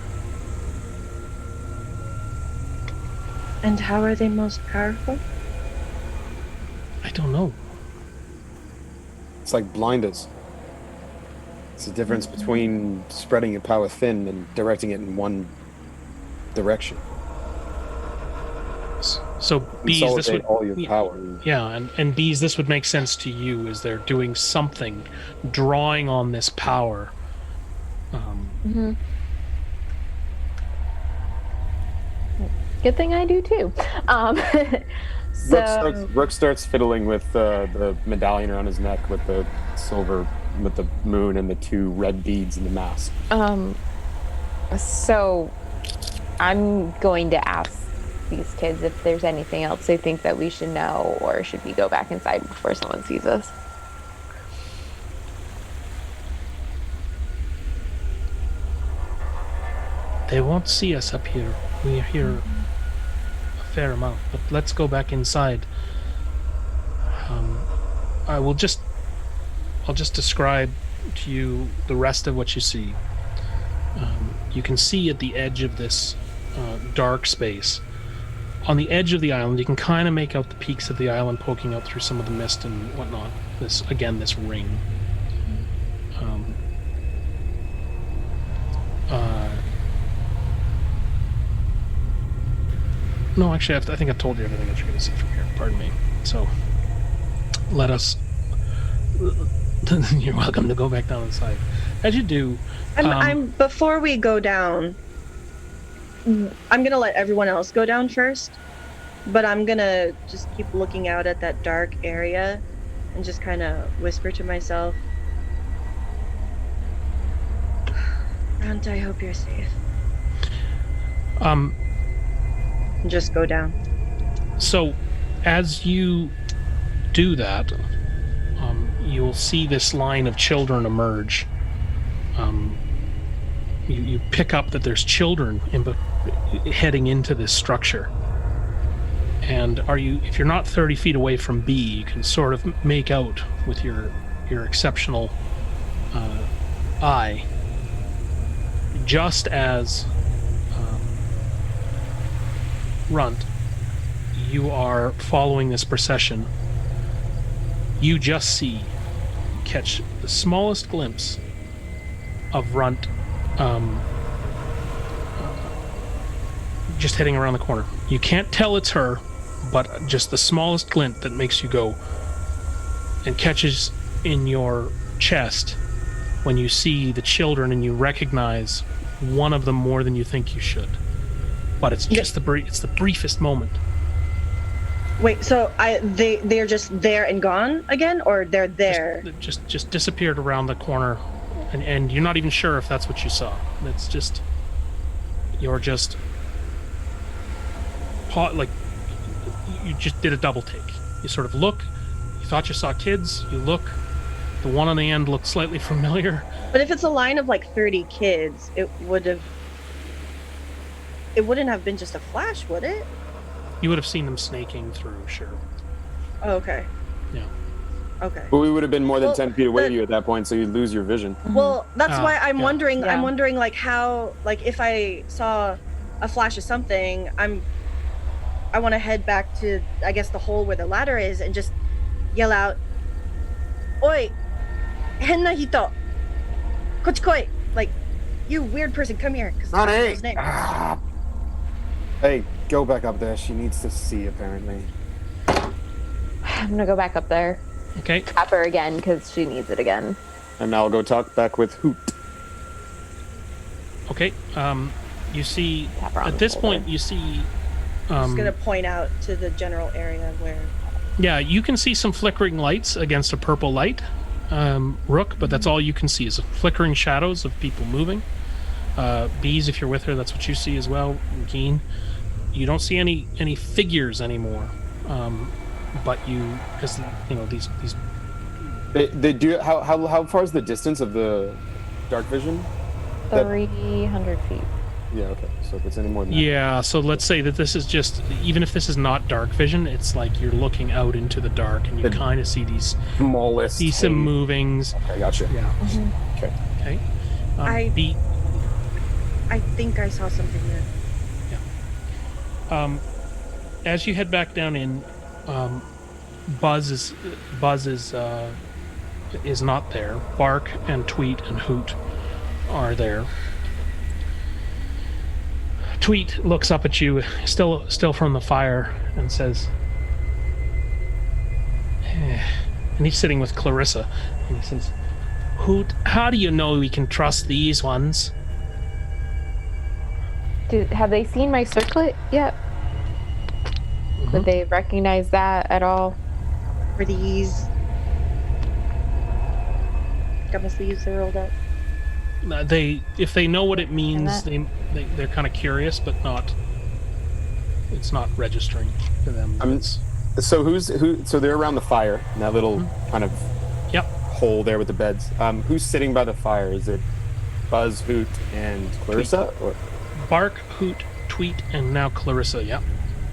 And how are they most powerful? I don't know. It's like blinders. It's the difference between spreading your power thin and directing it in one direction. So bees, this Consolidate would all your power. yeah, and bees, this would make sense to you. Is they're doing something, drawing on this power. Good thing I do too. So Rook starts fiddling with the medallion around his neck with the silver, with the moon and the two red beads in the mask. So I'm going to ask these kids if there's anything else they think that we should know, or should we go back inside before someone sees us? They won't see us up here. We are here a fair amount, but let's go back inside. I'll just describe to you the rest of what you see. You can see at the edge of this dark space, on the edge of the island, you can kind of make out the peaks of the island poking out through some of the mist and whatnot. This ring. No, actually, I think I've told you everything that you're going to see from here. Pardon me. So, let us... You're welcome to go back down inside. As you do... I'm before we go down, I'm gonna let everyone else go down first, but I'm gonna just keep looking out at that dark area and just kind of whisper to myself, Runt, I hope you're safe. And just go down. So, as you do that, you'll see this line of children emerge. You pick up that there's children heading into this structure. And if you're not 30 feet away from B, you can sort of make out with your exceptional eye, just as Runt, you are following this procession, you just catch the smallest glimpse of Runt just heading around the corner. You can't tell it's her, but just the smallest glint that makes you go and catches in your chest when you see the children and you recognize one of them more than you think you should. But it's just it's the briefest moment. Wait, so they're just there and gone again, or they're there? Just disappeared around the corner, and you're not even sure if that's what you saw. It's just you're just like you just did a double take. You sort of look. You thought you saw kids. You look. The one on the end looked slightly familiar. But if it's a line of like 30 kids, it wouldn't have been just a flash, would it? You would have seen them snaking through, sure. Oh, okay. Yeah. Okay. But we would have been more than 10 feet away from you at that point, so you'd lose your vision. Well, that's why I'm yeah. wondering. Yeah. I'm wondering, like, how, like, if I saw a flash of something, I want to head back to, I guess, the hole where the ladder is, and just yell out, "Oi, henna hito, kochi koi!" Like, you weird person, come here. 'Cause I don't know his name. Hey, go back up there. She needs to see, apparently. I'm gonna go back up there, Okay. tap her again because she needs it again. And now I'll go talk back with Hoot. Okay. You see Tap her on at the this shoulder. point you see. I'm just gonna point out to the general area where. Yeah, you can see some flickering lights against a purple light, Rook, but that's all you can see is flickering shadows of people moving. Bees, if you're with her, that's what you see as well. Keen. You don't see any figures anymore, but because these. They do. How far is the distance of the dark vision? 300 feet. Yeah. Okay. So if it's any more than that. Yeah, so let's say that this is just, even if this is not dark vision, it's like you're looking out into the dark and you The kind of see these smallest. some haze. movings. Okay, gotcha. Yeah. Okay. Okay. I think I saw something there. As you head back down in, Buzz is not there. Bark and Tweet and Hoot are there. Tweet looks up at you, still from the fire, and says, and he's sitting with Clarissa, and he says, Hoot, how do you know we can trust these ones? Have they seen my circlet yet? Would they recognize that at all? Were these gummy sleeves are rolled up? If they know what it means, that- they're kind of curious, but it's not registering to them. I mean, so so they're around the fire in that little kind of Yep. hole there with the beds. Who's sitting by the fire? Is it Buzz, Hoot, and Clarissa? Or? Bark, Hoot, Tweet, and now Clarissa. Yeah.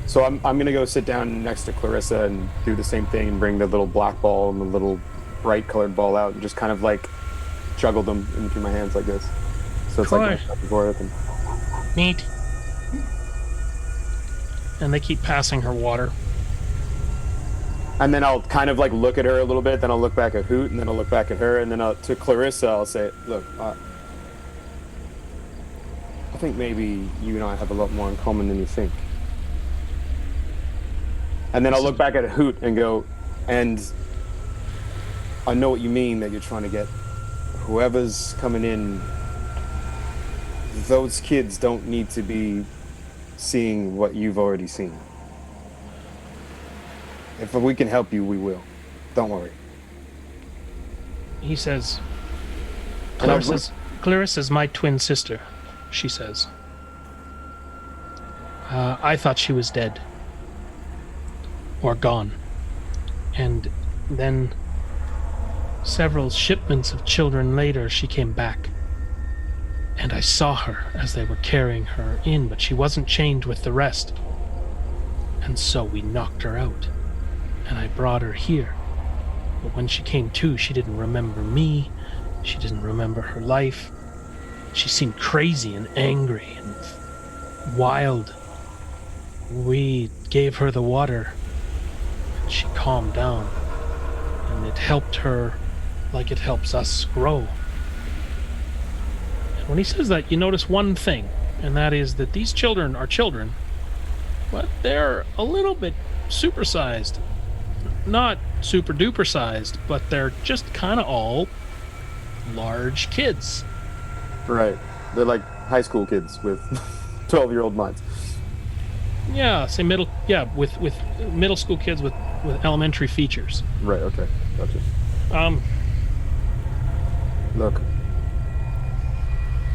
So I'm gonna go sit down next to Clarissa and do the same thing and bring the little black ball and the little bright colored ball out and just kind of like juggle them in between my hands like this. So it's like Cool. back and forth. And Neat. And they keep passing her water. And then I'll kind of like look at her a little bit, then I'll look back at Hoot, and then I'll look back at her, and then to Clarissa I'll say, look, I think maybe you and I have a lot more in common than you think. And then I'll look back at Hoot and go, and I know what you mean that you're trying to get whoever's coming in, those kids don't need to be seeing what you've already seen. If we can help you, we will. Don't worry. He says, And I'll- Clarissa's my twin sister, she says. I thought she was dead. Or gone. And then several shipments of children later, she came back. And I saw her as they were carrying her in, but she wasn't chained with the rest. And so we knocked her out. And I brought her here. But when she came to, she didn't remember me. She didn't remember her life. She seemed crazy and angry and wild. We gave her the water. And she calmed down. And it helped her like it helps us grow. And when he says that, you notice one thing, and that is that these children are children, but they're a little bit supersized. Not super duper sized, but they're just kind of all large kids. Right. They're like high school kids with 12-year-old minds. Yeah, say with middle school kids with elementary features. Right, okay. Gotcha. Look.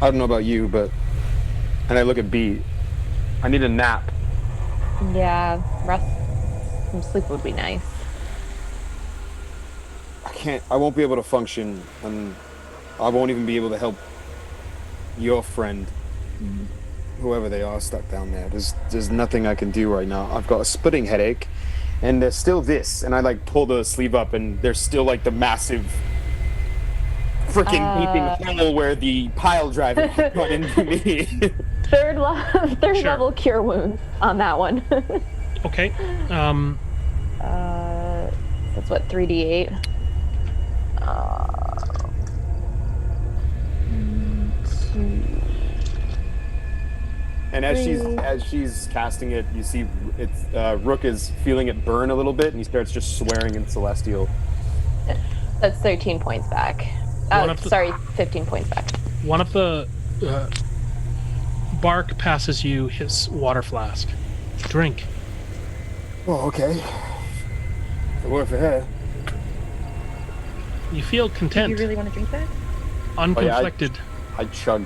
I don't know about you, but... And I look at B. I need a nap. Yeah, rest. Some sleep would be nice. I won't be able to function, and I won't even be able to help your friend, whoever they are stuck down there. There's nothing I can do right now. I've got a splitting headache, and there's still this, and I like pull the sleeve up, and there's still like the massive freaking gaping hole where the pile driver got into me. Third Sure. level cure wounds on that one. Okay. That's what, 3d8. And as she's casting it, you see it's Rook is feeling it burn a little bit, and he starts just swearing in Celestial. That's 13 points back. One of the- Sorry, 15 points back. One of the Bark passes you his water flask. Drink. Oh, okay. It worked for her. You feel Do content, you really want to drink that? unconflicted. I chug.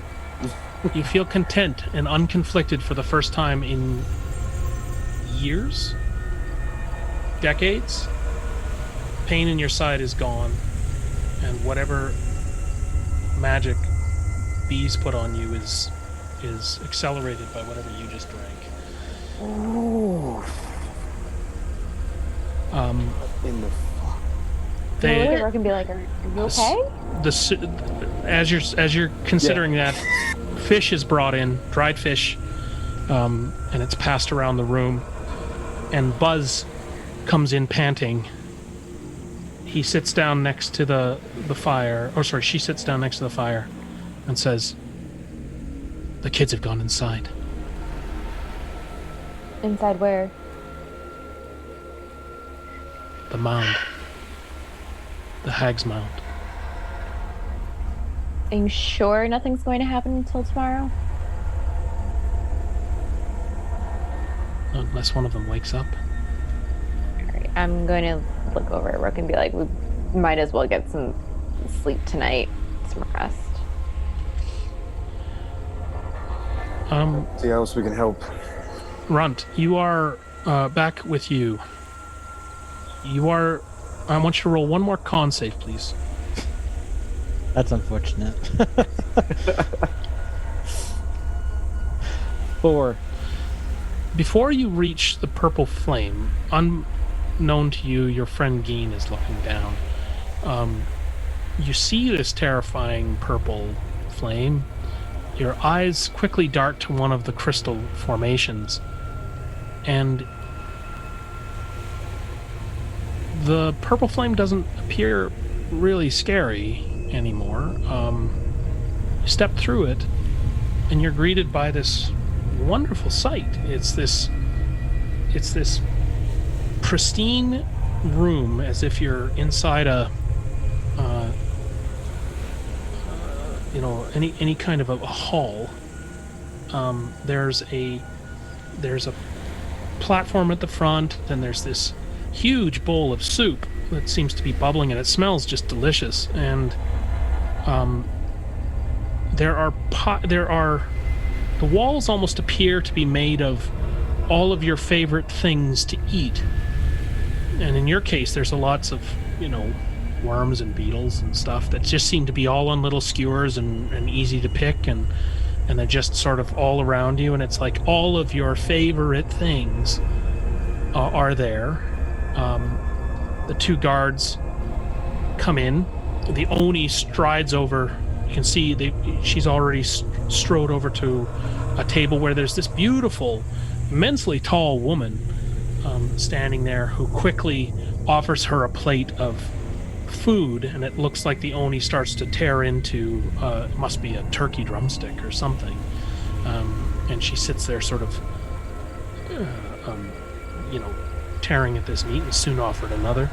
You feel content and unconflicted for the first time in years, decades. Pain in your side is gone, and whatever magic bees put on you is accelerated by whatever you just drank. Ooh. In the fuck. They look They, at Rook and be like, "Are you s- okay?" as you're considering that, fish is brought in, dried fish, and it's passed around the room, and Buzz comes in panting. He sits down next to the fire, or sorry, she sits down next to the fire and says, "The kids have gone inside." Inside where? The mound. The Hag's Mound. Are you sure nothing's going to happen until tomorrow? Unless one of them wakes up. Alright, I'm going to look over at Rook and be like, we might as well get some sleep tonight, some rest. See how else we can help. Runt, you are back with you. You are. I want you to roll one more con save, please. That's unfortunate. 4. Before you reach the purple flame, unknown to you, your friend Geen is looking down. You see this terrifying purple flame. Your eyes quickly dart to one of the crystal formations, and the purple flame doesn't appear really scary anymore. You step through it, and you're greeted by this wonderful sight. It's this pristine room, as if you're inside a any kind of a hall. There's a platform at the front, then there's this huge bowl of soup that seems to be bubbling, and it smells just delicious. And there are the walls almost appear to be made of all of your favorite things to eat. And in your case, there's lots of, worms and beetles and stuff that just seem to be all on little skewers and easy to pick, and they're just sort of all around you. And it's like all of your favorite things are there. The two guards come in. The Oni strides over. You can see she's already strode over to a table where there's this beautiful, immensely tall woman standing there, who quickly offers her a plate of food, and it looks like the Oni starts to tear into it must be a turkey drumstick or something, and she sits there sort of tearing at this meat, and soon offered another.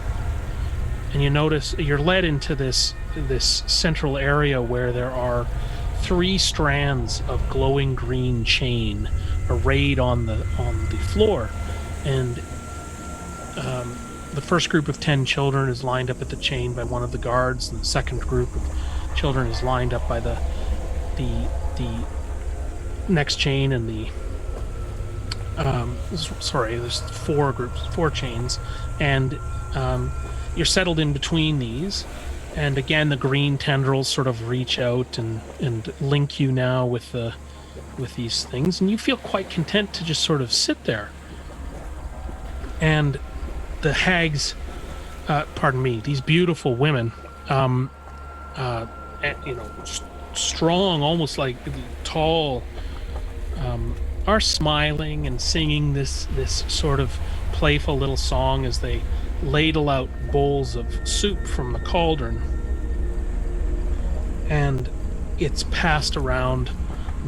And you notice you're led into this central area where there are 3 strands of glowing green chain arrayed on the floor, and the first group of 10 children is lined up at the chain by one of the guards, and the second group of children is lined up by the next chain, and there's 4 chains, and you're settled in between these. And again, the green tendrils sort of reach out and link you now with these things, and you feel quite content to just sort of sit there. And the hags, these beautiful women, strong, almost like tall, are smiling and singing this sort of playful little song as they ladle out bowls of soup from the cauldron, and it's passed around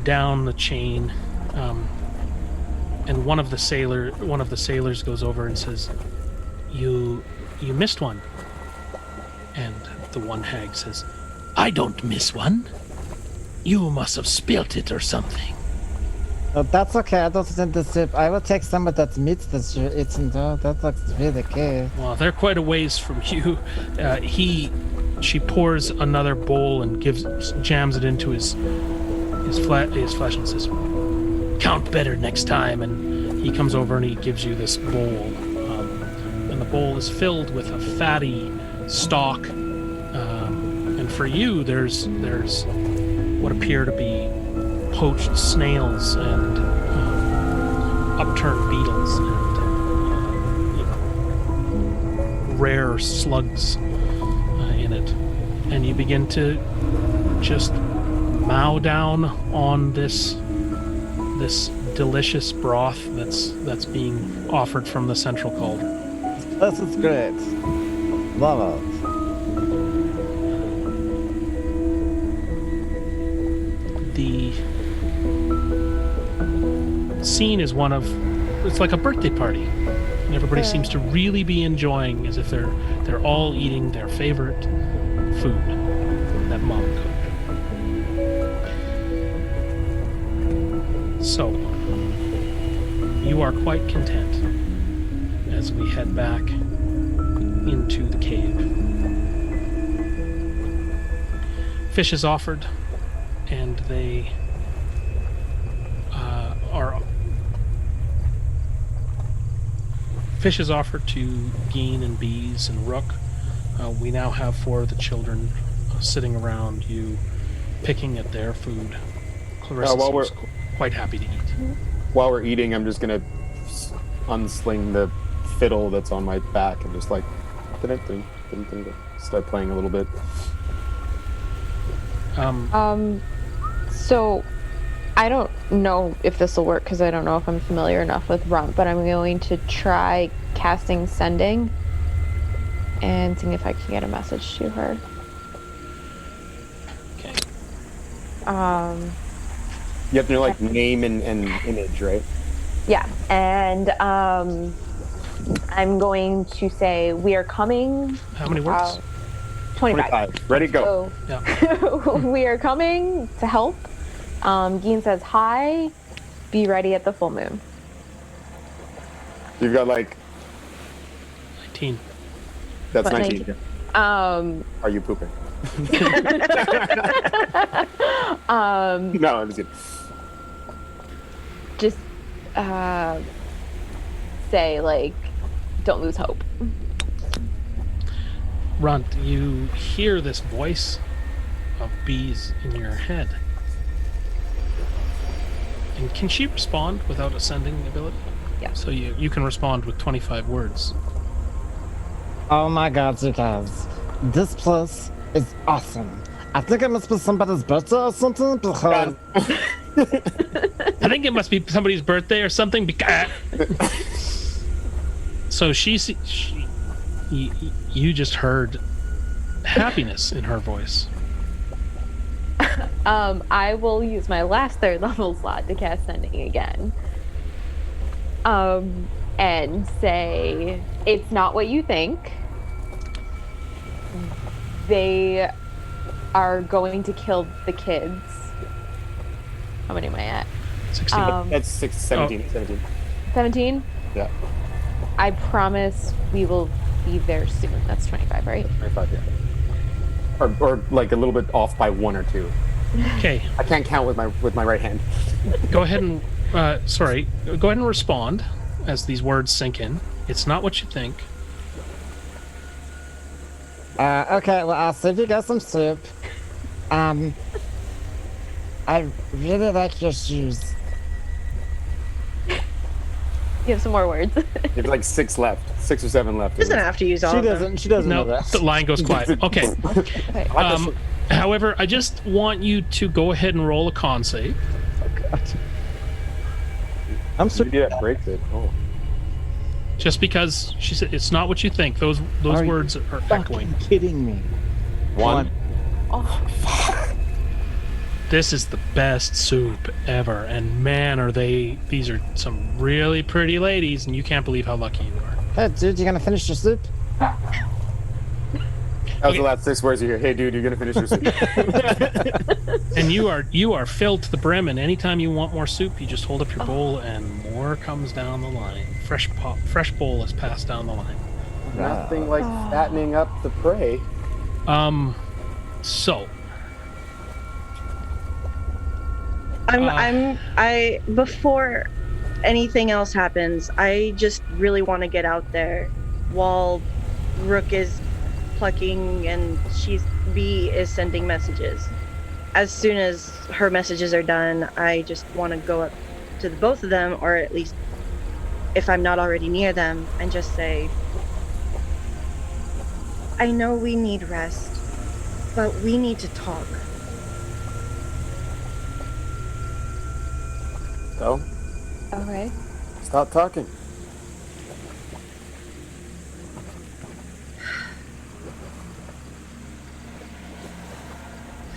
down the chain, and one of the sailors goes over and says, you missed one. And the one hag says, "I don't miss one. You must have spilt it or something." Oh, that's okay. I don't intend the soup. I will take some of that meat that you're eating, though. That looks really good. Well, they're quite a ways from you. She pours another bowl and jams it into his flesh and says, "Count better next time." And he comes over and he gives you this bowl, and the bowl is filled with a fatty stock. And for you, there's what appear to be poached snails and upturned beetles and rare slugs in it, and you begin to just mow down on this delicious broth that's being offered from the central cauldron. This is great. Love it. The scene is one of, it's like a birthday party, and everybody seems to really be enjoying, as if they're all eating their favorite food that mom cooked. So you are quite content as we head back into the cave. Fish is offered, and they fish is offered to Geen and Bees and Rook. We now have 4 of the children sitting around you, picking at their food. Clarissa while seems quite happy to eat. While we're eating, I'm just gonna unsling the fiddle that's on my back and just like start playing a little bit. So I don't know if this will work because I don't know if I'm familiar enough with Rump, but I'm going to try casting Sending and seeing if I can get a message to her. Okay. You have to know like name and image, right? Yeah, and I'm going to say we are coming. How many words? 25. Ready, go. So, Yeah. we are coming to help. Geen says hi. Be ready at the full moon. You've got like 19. that's What, 19. 19? Are you pooping? No, I'm just kidding. Just say like, don't lose hope. Runt, you hear this voice of Bees in your head. And can she respond without a sending ability? Yeah. So you can respond with 25 words. Oh my god, you guys. This place is awesome. I think it must be somebody's birthday or something because I think it must be somebody's birthday or something. So you just heard happiness in her voice. I will use my last 3rd level slot to cast Sending again. And say, it's not what you think. They are going to kill the kids. How many am I at? 16. That's 17. 17? Yeah, I promise we will be there soon. That's 25, right? 25. Yeah. Or like a little bit off by 1 or 2. Okay, I can't count with my right hand. go ahead and go ahead and respond as these words sink in. It's not what you think. okay, well I'll save you guys some soup. I really like your shoes. You have some more words. You have like 6 left, 6 or 7 left. Doesn't have to use all of them. She doesn't know No, that. the line goes quiet. Okay. However, I just want you to go ahead and roll a con save. I'm so Maybe that breaks it. Oh. Just because she said it's not what you think. Those Are you words are echoing. fucking kidding me. 1. This is the best soup ever, and man, these are some really pretty ladies, and you can't believe how lucky you are. Hey dude, you gonna finish your soup? That was the last 6 words you hear. Hey, dude, you're gonna finish your soup. And you are filled to the brim, and anytime you want more soup, you just hold up your bowl, and more comes down the line. Fresh bowl is passed down the line. Nothing like fattening up the prey. So I before anything else happens, I just really want to get out there while Rook is plucking and B is sending messages. As soon as her messages are done, I just want to go up to the both of them, or at least if I'm not already near them, and just say, I know we need rest, but we need to talk. So, Okay. stop talking.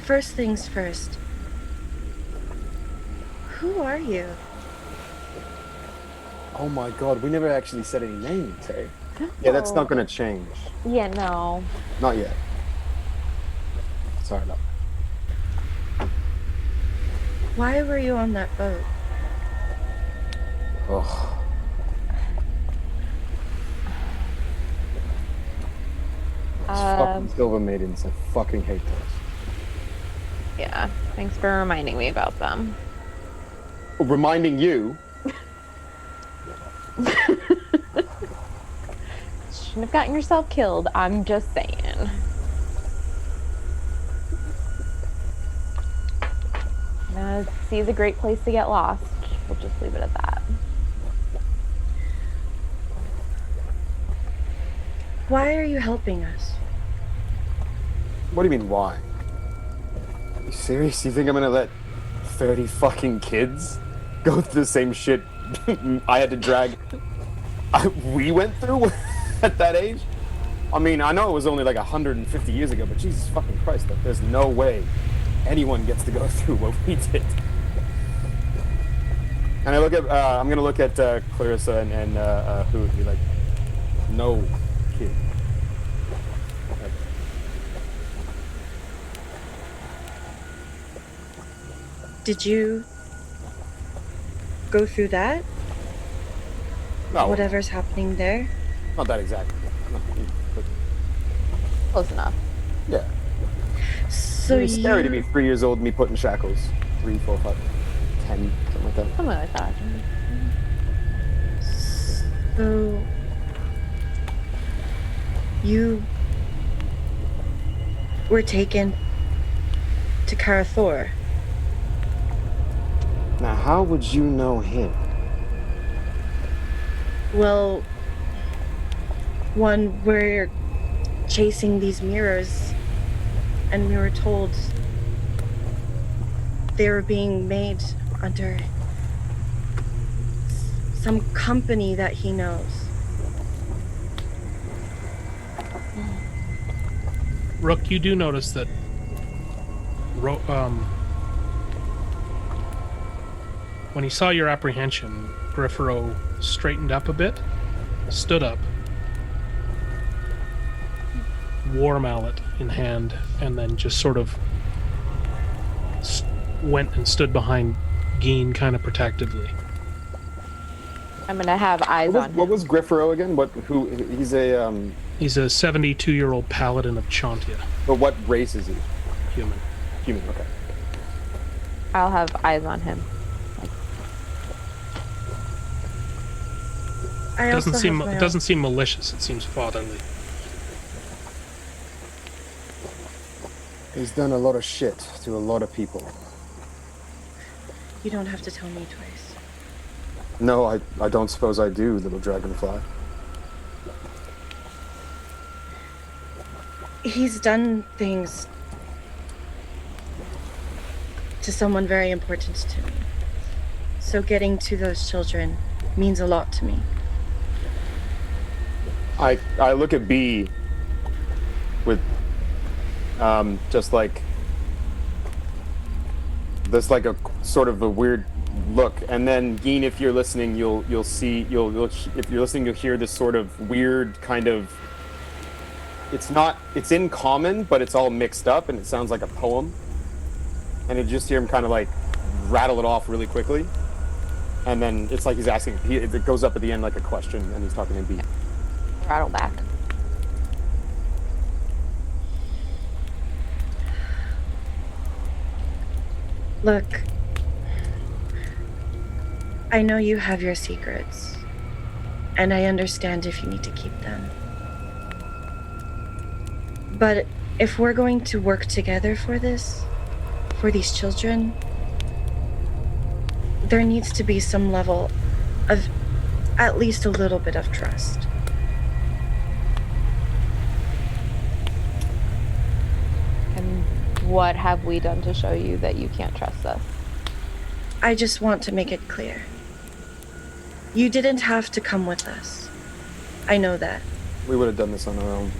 First things first. Who are you? Oh my god, we never actually said any names, hey? Yeah, that's not gonna change. Yeah, no. Not yet. Sorry about that. Why were you on that boat? Oh. Fucking Silver Maidens, I fucking hate those. Yeah. Thanks for reminding me about them. Reminding you. Shouldn't have gotten yourself killed. I'm just saying. Sea is a great place to get lost. We'll just leave it at that. Why are you helping us? What do you mean, why? Are you serious? You think I'm gonna let 30 fucking kids go through the same shit I had to drag? We went through at that age? I mean, I know it was only like 150 years ago, but Jesus fucking Christ, like, there's no way anyone gets to go through what we did. And I look at, I'm gonna look at Clarissa and who would be like, no kid. Did you go through that? No, Whatever's happening there? not that exactly. No, but Close enough. yeah. So It was scary to be 3 years old and me put in shackles. 3, 4, 5, 10, something like that. Something like that. So you were taken to Karathor. Now, how would you know him? Well, we're chasing these mirrors, and we were told they were being made under some company that he knows. Rook, you do notice that when he saw your apprehension, Griffaro straightened up a bit, stood up, war mallet in hand, and then just sort of went and stood behind Geen kind of protectively. I'm gonna have eyes on him. What was Griffaro again? He's a He's a 72-year-old paladin of Chantia, but what race is he? human. Human, okay. I'll have eyes on him. I It also doesn't have my doesn't seem malicious. It seems fatherly. He's done a lot of shit to a lot of people. You don't have to tell me twice. No, I don't suppose I do, little dragonfly. He's done things to someone very important to me. So getting to those children means a lot to me. I look at B with just like there's like a sort of a weird look, and then Geen, if you're listening, you'll see if you're listening, you'll hear this sort of weird kind of it's in common, but it's all mixed up and it sounds like a poem. And you just hear him kind of like rattle it off really quickly. And then it's like he's asking, it goes up at the end like a question and he's talking in beat. Rattle back. Look, I know you have your secrets, and I understand if you need to keep them. But if we're going to work together for this, for these children, there needs to be some level of at least a little bit of trust. And what have we done to show you that you can't trust us? I just want to make it clear. You didn't have to come with us. I know that. We would have done this on our own.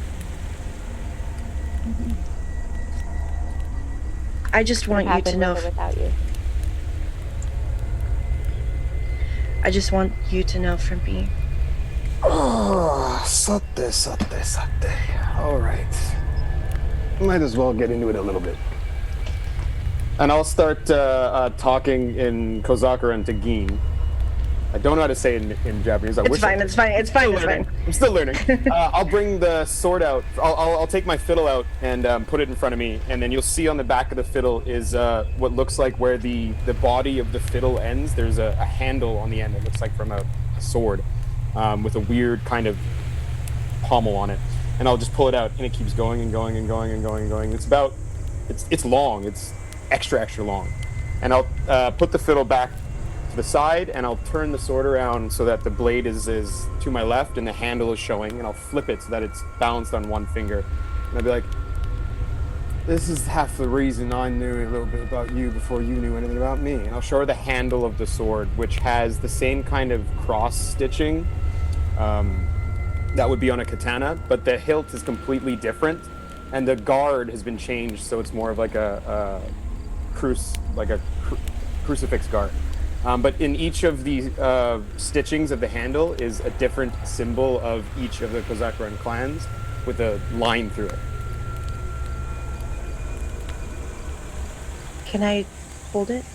I just want you to know. Without you. I just want you to know from me. Oh, sate. All right. Might as well get into it a little bit. And I'll start talking in Kozakuran to Gin. I don't know how to say it in Japanese. It's fine. I'm still learning. I'll bring the sword out. I'll take my fiddle out and put it in front of me, and then you'll see on the back of the fiddle is what looks like where the body of the fiddle ends. There's a handle on the end that looks like from a sword, with a weird kind of pommel on it. And I'll just pull it out, and it keeps going and going and going and going and going. It's long. It's extra long. And I'll put the fiddle back to the side, and I'll turn the sword around so that the blade is to my left and the handle is showing, and I'll flip it so that it's balanced on one finger. And I'll be like, this is half the reason I knew a little bit about you before you knew anything about me. And I'll show her the handle of the sword, which has the same kind of cross stitching that would be on a katana, but the hilt is completely different, and the guard has been changed, so it's more of like a crucifix guard. But in each of the stitchings of the handle is a different symbol of each of the Kozakuran clans with a line through it. Can I hold it?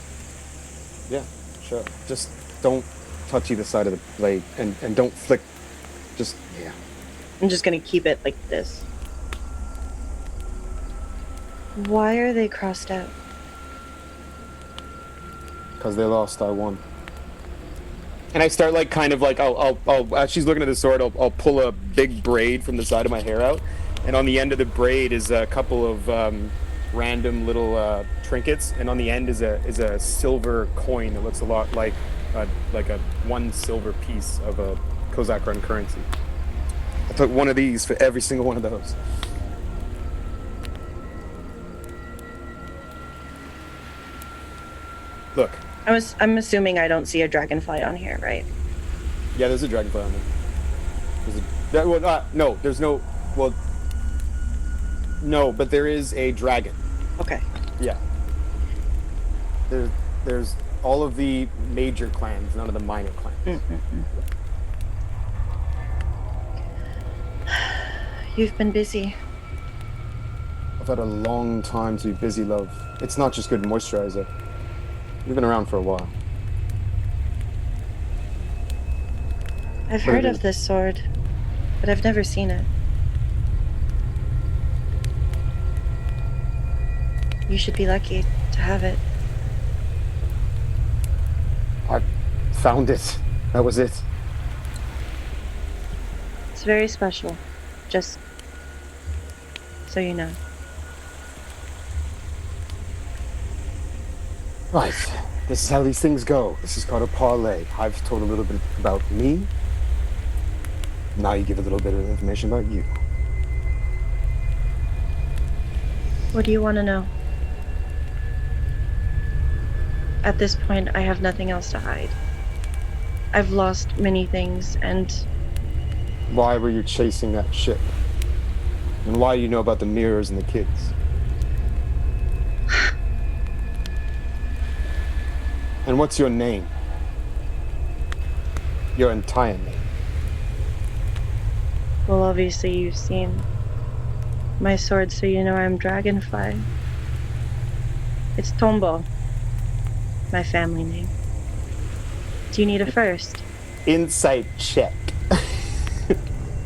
Yeah, sure. Just don't touch either side of the blade and don't flick. Just, yeah. I'm just gonna keep it like this. Why are they crossed out? Because they lost, I won. And I start like kind of like I'll as she's looking at the sword, I'll pull a big braid from the side of my hair out, and on the end of the braid is a couple of random little trinkets, and on the end is a silver coin that looks a lot like a 1 silver piece of a Kozakuran currency. I took one of these for every single one of those. Look. I'm assuming I don't see a dragonfly on here, right? Yeah, there's a dragonfly on there. No, there's no. Well, no, but there is a dragon. Okay. Yeah. There's all of the major clans, none of the minor clans. You've been busy. I've had a long time to be busy, love. It's not just good moisturizer. You've been around for a while. I've heard of this sword, but I've never seen it. You should be lucky to have it. I found it. That was it. It's very special, just so you know. Right. This is how these things go. This is called a parlay. I've told a little bit about me. Now you give a little bit of information about you. What do you want to know? At this point, I have nothing else to hide. I've lost many things, and... Why were you chasing that ship? And why do you know about the mirrors and the kids? And what's your name? Your entire name. Well, obviously you've seen my sword so you know I'm Dragonfly. It's Tombo, my family name. Do you need a first? Insight check.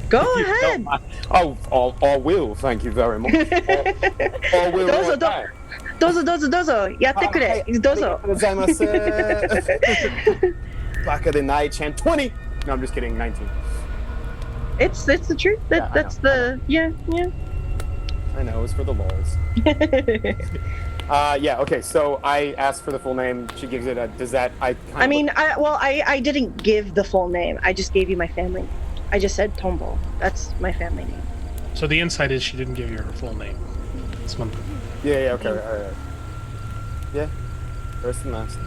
Go You don't ahead. mind. Oh, all will. Thank you very much. All will. Dozo, all do- time. dozo, yatte kure. Dozo. Back of the night chant 20. No, I'm just kidding. 19. It's the truth. Yeah, I That's know, the I know, it's for the lols. yeah. Yeah, okay, so I asked for the full name. She gives it a. Does that. I mean, I didn't give the full name. I just gave you my family. I just said Tombo. That's my family name. So the insight is she didn't give you her full name. That's one. Yeah, okay, alright. Yeah, first and last.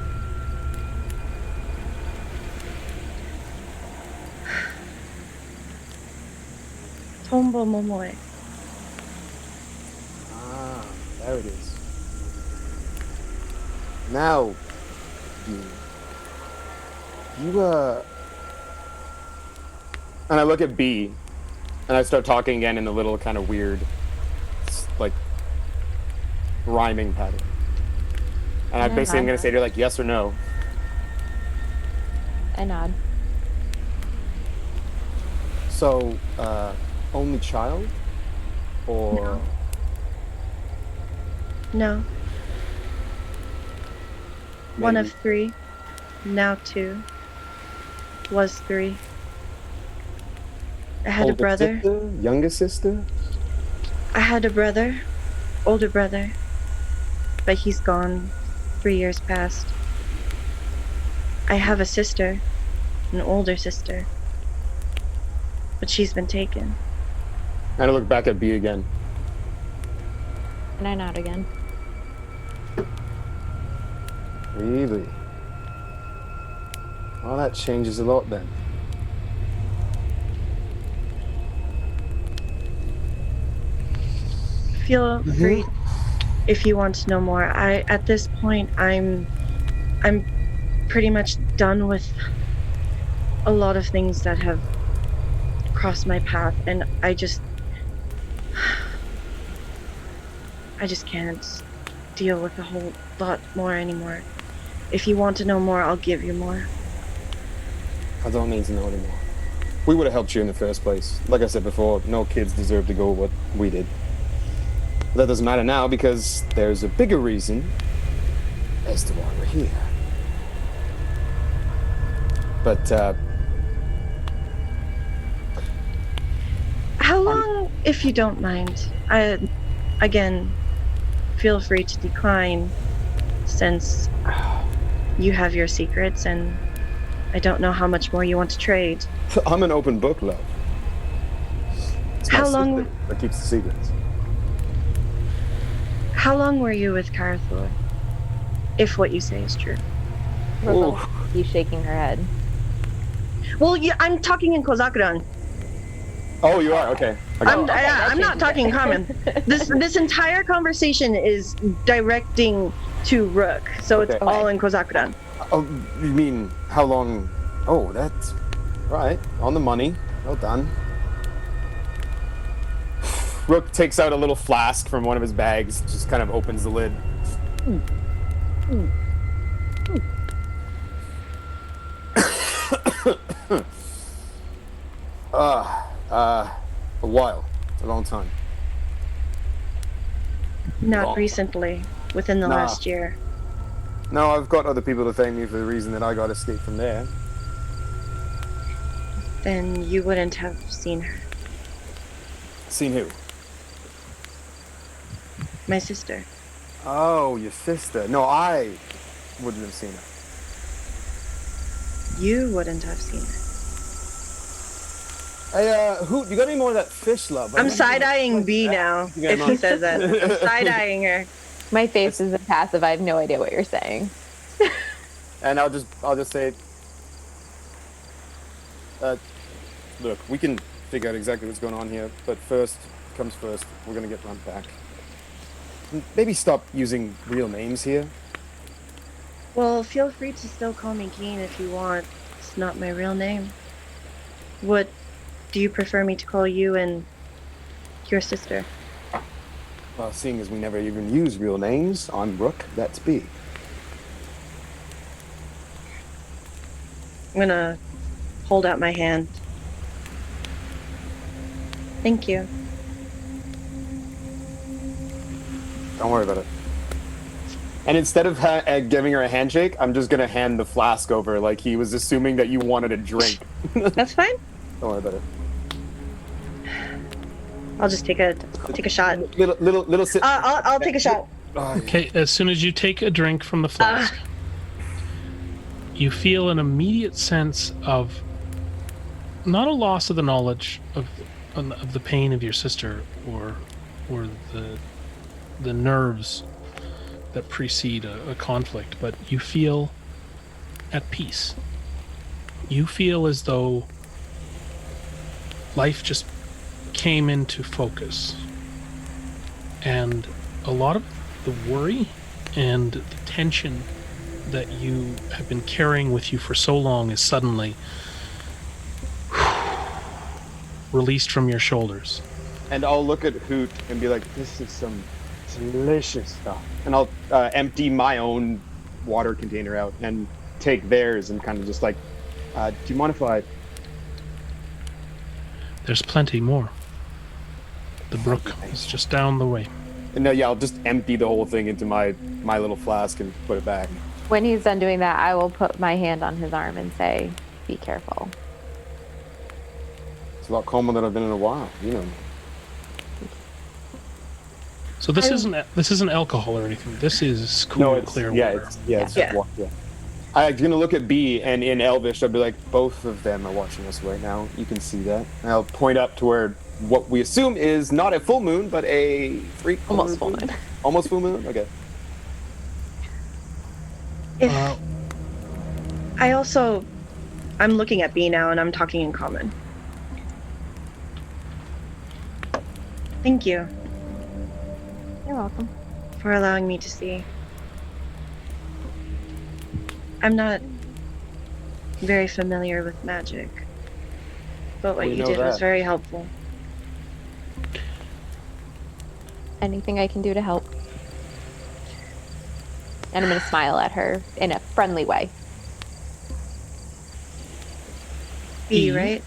Tombo Momoe. Ah, there it is. Now, you and I look at B, and I start talking again in the little kind of weird, like, rhyming pattern. And I basically am going to say to her, like, yes or no. I nod. So, only child? Or... No. One of maybe- 3. Now 2. Was 3. I had a older brother. Sister? Younger sister? I had a brother. Older brother. But he's gone. 3 years past. I have a sister. An older sister. But she's been taken. And I look back at B again. And I nod again. Really? Well, that changes a lot then. Feel free if you want to know more. At this point I'm pretty much done with a lot of things that have crossed my path, and I just can't deal with a whole lot more anymore. If you want to know more, I'll give you more. I don't need to know anymore. We would have helped you in the first place. Like I said before, no kids deserve to go what we did. But that doesn't matter now because there's a bigger reason as to why we're here. But, How long, if you don't mind? Again, feel free to decline, since you have your secrets, and I don't know how much more you want to trade. I'm an open book, love. It's my How long- sister that keeps the secrets. How long were you with Karathor? If what you say is true. We're Ooh. both he's shaking her head. Well, yeah, I'm talking in Kozakuran. Oh, you are? Okay. I got it. I'm not talking common. This entire conversation is directing to Rook, so it's Okay. all in Kozakuran. Oh, you mean how long? Oh, that's right. On the money. Well done. Rook takes out a little flask from one of his bags, just kind of opens the lid. A while. A long time. Not Wrong. recently, within the Nah. last year. No, I've got other people to thank me for the reason that I got escaped from there. Then you wouldn't have seen her. Seen who? My sister. Oh, your sister. No, I wouldn't have seen her. You wouldn't have seen her. Hey, Hoot, you got any more of that fish love? I'm side-eyeing B now, Yeah, if he man. says that. I'm side-eyeing her. My face is impassive. I have no idea what you're saying. And I'll just say, look, we can figure out exactly what's going on here, but first comes first. We're gonna get run back. Maybe stop using real names here. Well, feel free to still call me Geen if you want. It's not my real name. What do you prefer me to call you and your sister? Well, seeing as we never even use real names, I'm Rook, that's B. I'm gonna hold out my hand. Thank you. Don't worry about it. And instead of giving her a handshake, I'm just gonna hand the flask over like he was assuming that you wanted a drink. That's fine. Don't worry about it. I'll just take a shot. Little sip. I'll take a shot. Oh, Okay, as soon as you take a drink from the flask, you feel an immediate sense of not a loss of the knowledge of the pain of your sister or the nerves that precede a conflict, but you feel at peace. You feel as though life just came into focus, and a lot of the worry and the tension that you have been carrying with you for so long is suddenly released from your shoulders. And I'll look at Hoot and be like, this is some delicious stuff. And I'll empty my own water container out and take theirs and kind of just like, do you mind if I... There's plenty more. The brook is just down the way. And no, yeah, I'll just empty the whole thing into my little flask and put it back. When he's done doing that, I will put my hand on his arm and say, be careful. It's a lot calmer than I've been in a while, you know. So this isn't alcohol or anything. This is cool, clear water. It's water, yeah. I'm gonna look at B, and in Elvish, I'll be like, both of them are watching us right now. You can see that. And I'll point up to where what we assume is not a full moon, but a Almost full moon. Almost full moon. Okay. If I'm looking at B now and I'm talking in common. Thank you You're welcome. for allowing me to see. I'm not very familiar with magic, but what We you know did was that. very helpful. Anything I can do to help. And I'm going to smile at her in a friendly way. B, E? right?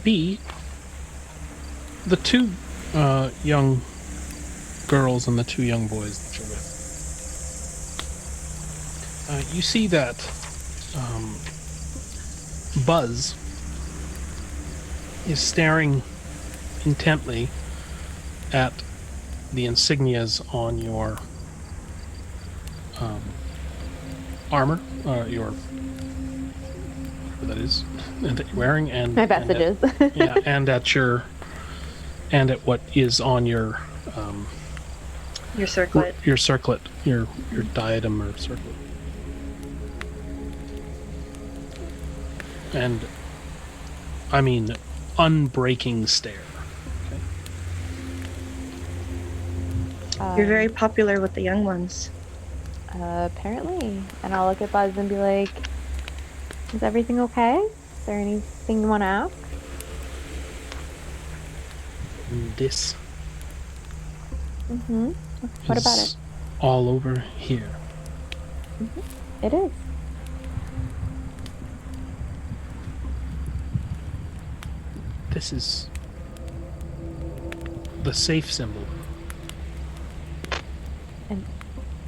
B, the two young girls and the two young boys that you're with, you see that Buzz is staring intently at the insignias on your armor, your whatever that is that you're wearing, and My messages. and at what is on your Your circlet. your circlet, your diadem or circlet. And I mean unbreaking stare. You're very popular with the young ones. Apparently. And I'll look at Buzz and be like, is everything okay? Is there anything you want to ask? This Mm-hmm. What about it? is all over here. It is. This is the safe symbol.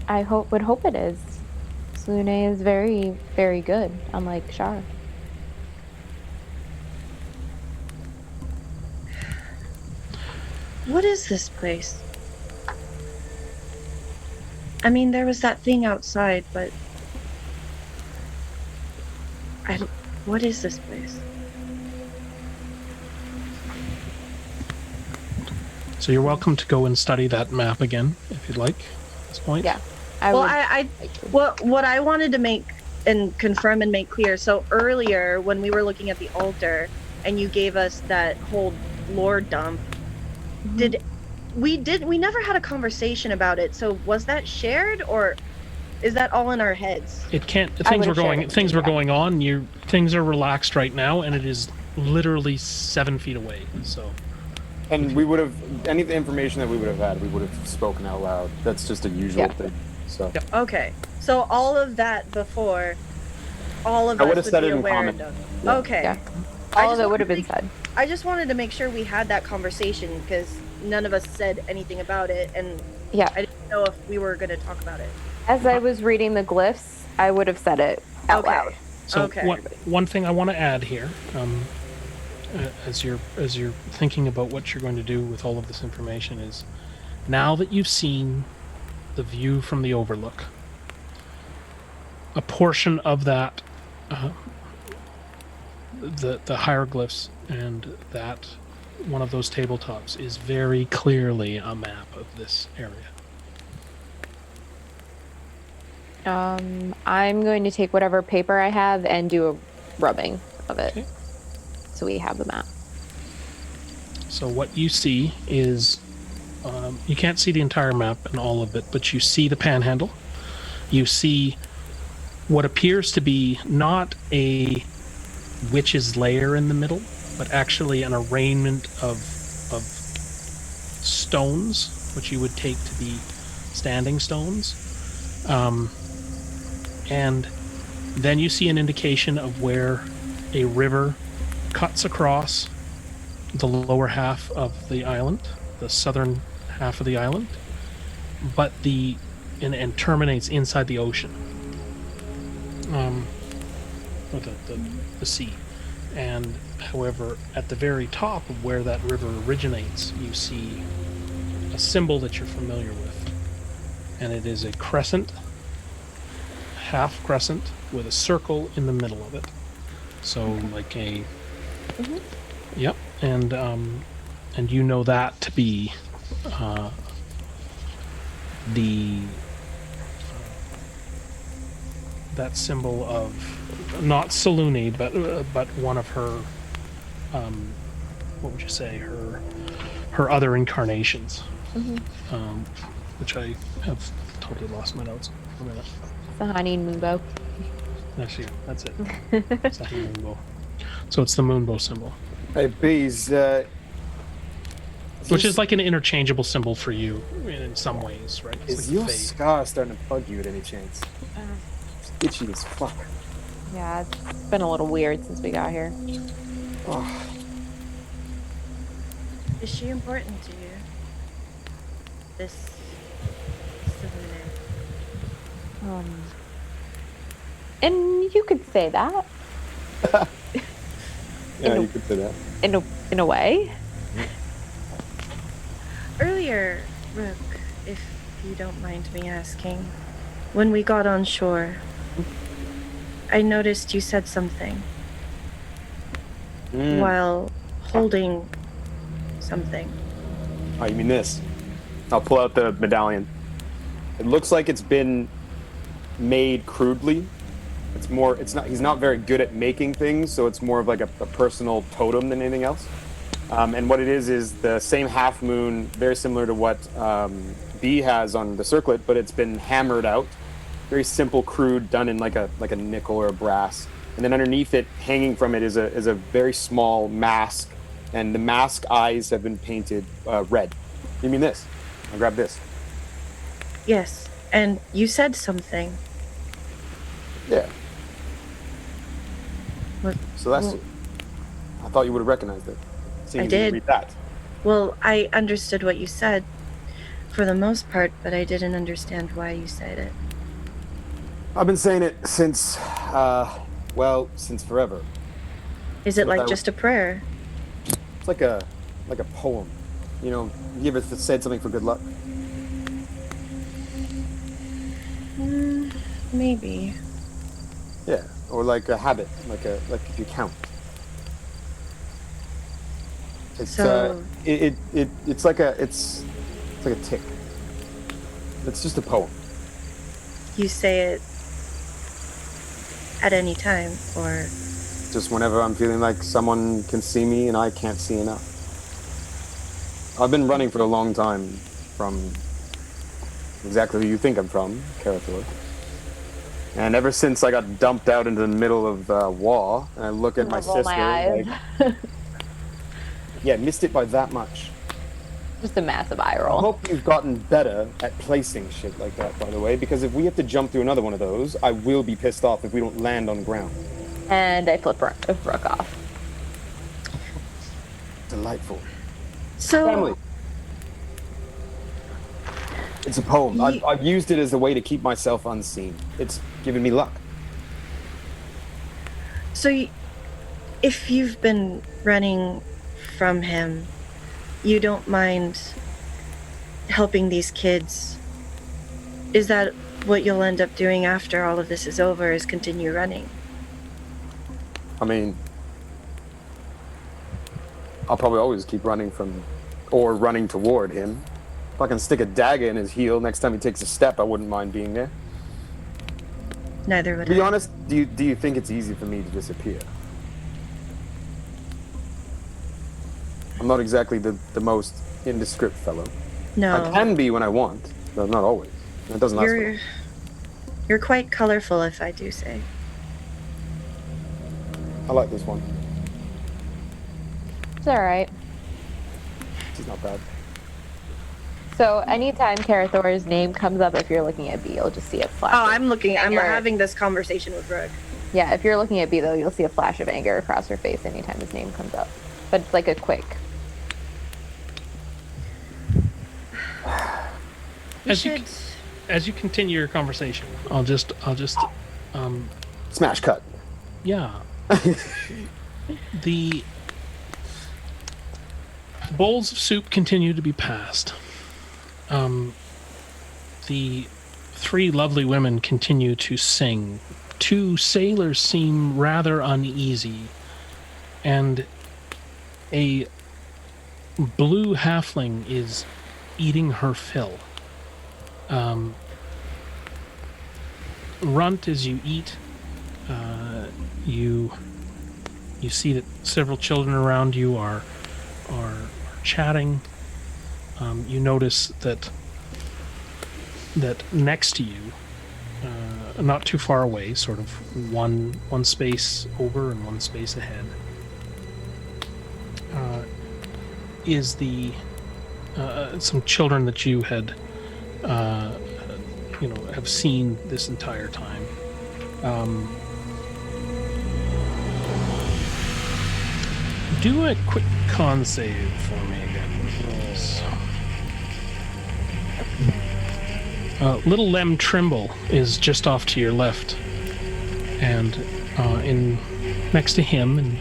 I would hope it is. Lune is very, very good, unlike Shar. What is this place? I mean, there was that thing outside, but what is this place? So you're welcome to go and study that map again if you'd like at this point. Yeah. What I wanted to make and confirm and make clear. So earlier when we were looking at the altar and you gave us that whole lore dump, we never had a conversation about it. So was that shared or is that all in our heads? It can't. I Things were would've shared going. it, Things were yeah. going on. Things are relaxed right now, and it is literally 7 feet away. So And we would have any of the information that we would have had, we would have spoken out loud. That's just a usual Yeah. thing. So Yep. Okay. So all of that before, all of I us would've would said be it in aware comment. of. Yeah. Okay. Yeah. I All of just it would have wanted been said. I just wanted to make sure we had that conversation because none of us said anything about it, and Yeah. I didn't know if we were going to talk about it. As I was reading the glyphs, I would have said it out Okay. loud. So Okay. one thing I want to add here, as you're thinking about what you're going to do with all of this information, is now that you've seen the view from the overlook, a portion of that, the hieroglyphs and that one of those tabletops is very clearly a map of this area. I'm going to take whatever paper I have and do a rubbing of it. Okay. So we have the map. So what you see is, you can't see the entire map and all of it, but you see the panhandle. You see what appears to be not a witch's lair in the middle, but actually an arraignment of stones, which you would take to be standing stones. And then you see an indication of where a river cuts across the lower half of the island, the southern half of the island, but and terminates inside the ocean, or the sea. And however, at the very top of where that river originates, you see a symbol that you're familiar with, and it is a crescent, half crescent with a circle in the middle of it. So like a yep, and you know that to be that symbol of not Saluni, but one of her what would you say, her other incarnations, which I have totally lost my notes for a minute. Sahani Moonbow. Actually, that's it. It's the moonbow. So it's the moonbow symbol, hey, bees. which is like an interchangeable symbol for you in some ways, right? It's Is like your fade. scar starting to bug you at any chance? It's itchy as fuck. Yeah, it's been a little weird since we got here. Oh, Is she important to you? This Savune. And you could say that yeah, a- you could say that. in a way. Earlier, Rook, if you don't mind me asking, when we got on shore, I noticed you said something while holding something. Oh, you mean this? I'll pull out the medallion. It looks like it's been made crudely. He's not very good at making things, so it's more of like a personal totem than anything else. And what it is the same half moon, very similar to what B has on the circlet, but it's been hammered out. Very simple, crude, done in like a nickel or a brass. And then underneath it, hanging from it, is a very small mask, and the mask eyes have been painted red. You mean this? I'll grab this. Yes, and you said something. Yeah. What? So that's Well- it. I thought you would have recognized it. Seeing as you did. Read that. Well, I understood what you said for the most part, but I didn't understand why you said it. I've been saying it since, since forever. Is it like Without- just a prayer? It's like a poem. You know, you ever said something for good luck? Maybe. Yeah, or like a habit, like if you count. It's So- it's like a tick. It's just a poem. You say it at any time, or Just whenever I'm feeling like someone can see me and I can't see enough. I've been running for a long time from exactly who you think I'm from, Karathor. And ever since I got dumped out into the middle of Wa, and I look at my Roll sister, my eyes. like, yeah, missed it by that much. Just a massive eye I roll. hope you've gotten better at placing shit like that, by the way, because if we have to jump through another one of those, I will be pissed off if we don't land on ground. And I flip Brooke off. Delightful. So Family. It's a poem. Ye- I've used it as a way to keep myself unseen. It's given me luck. if you've been running from him, you don't mind helping these kids. Is that what you'll end up doing after all of this is over, is continue running? I mean, I'll probably always keep running from, or running toward him. If I can stick a dagger in his heel next time he takes a step, I wouldn't mind being there. Neither would To be I. honest, do you think it's easy for me to disappear? I'm not exactly the most indiscreet fellow. No. I can be when I want, but not always. That doesn't last forever. You're quite colorful, if I do say. I like this one. It's alright. She's not bad. So anytime Karathor's name comes up, if you're looking at B, you'll just see a flash. Oh, of I'm anger. having this conversation with Brooke. Yeah, if you're looking at B, though, you'll see a flash of anger across her face anytime his name comes up. But it's like a quick. As you continue your conversation, I'll just Smash cut. yeah. The bowls of soup continue to be passed. The three lovely women continue to sing. Two sailors seem rather uneasy, and a blue halfling is eating her fill. Runt as you eat. You see that several children around you are chatting. You notice that next to you, not too far away, sort of one space over and one space ahead, is the some children that you had have seen this entire time. Do a quick con save for me again, please. Little Lem Trimble is just off to your left, and in next to him, and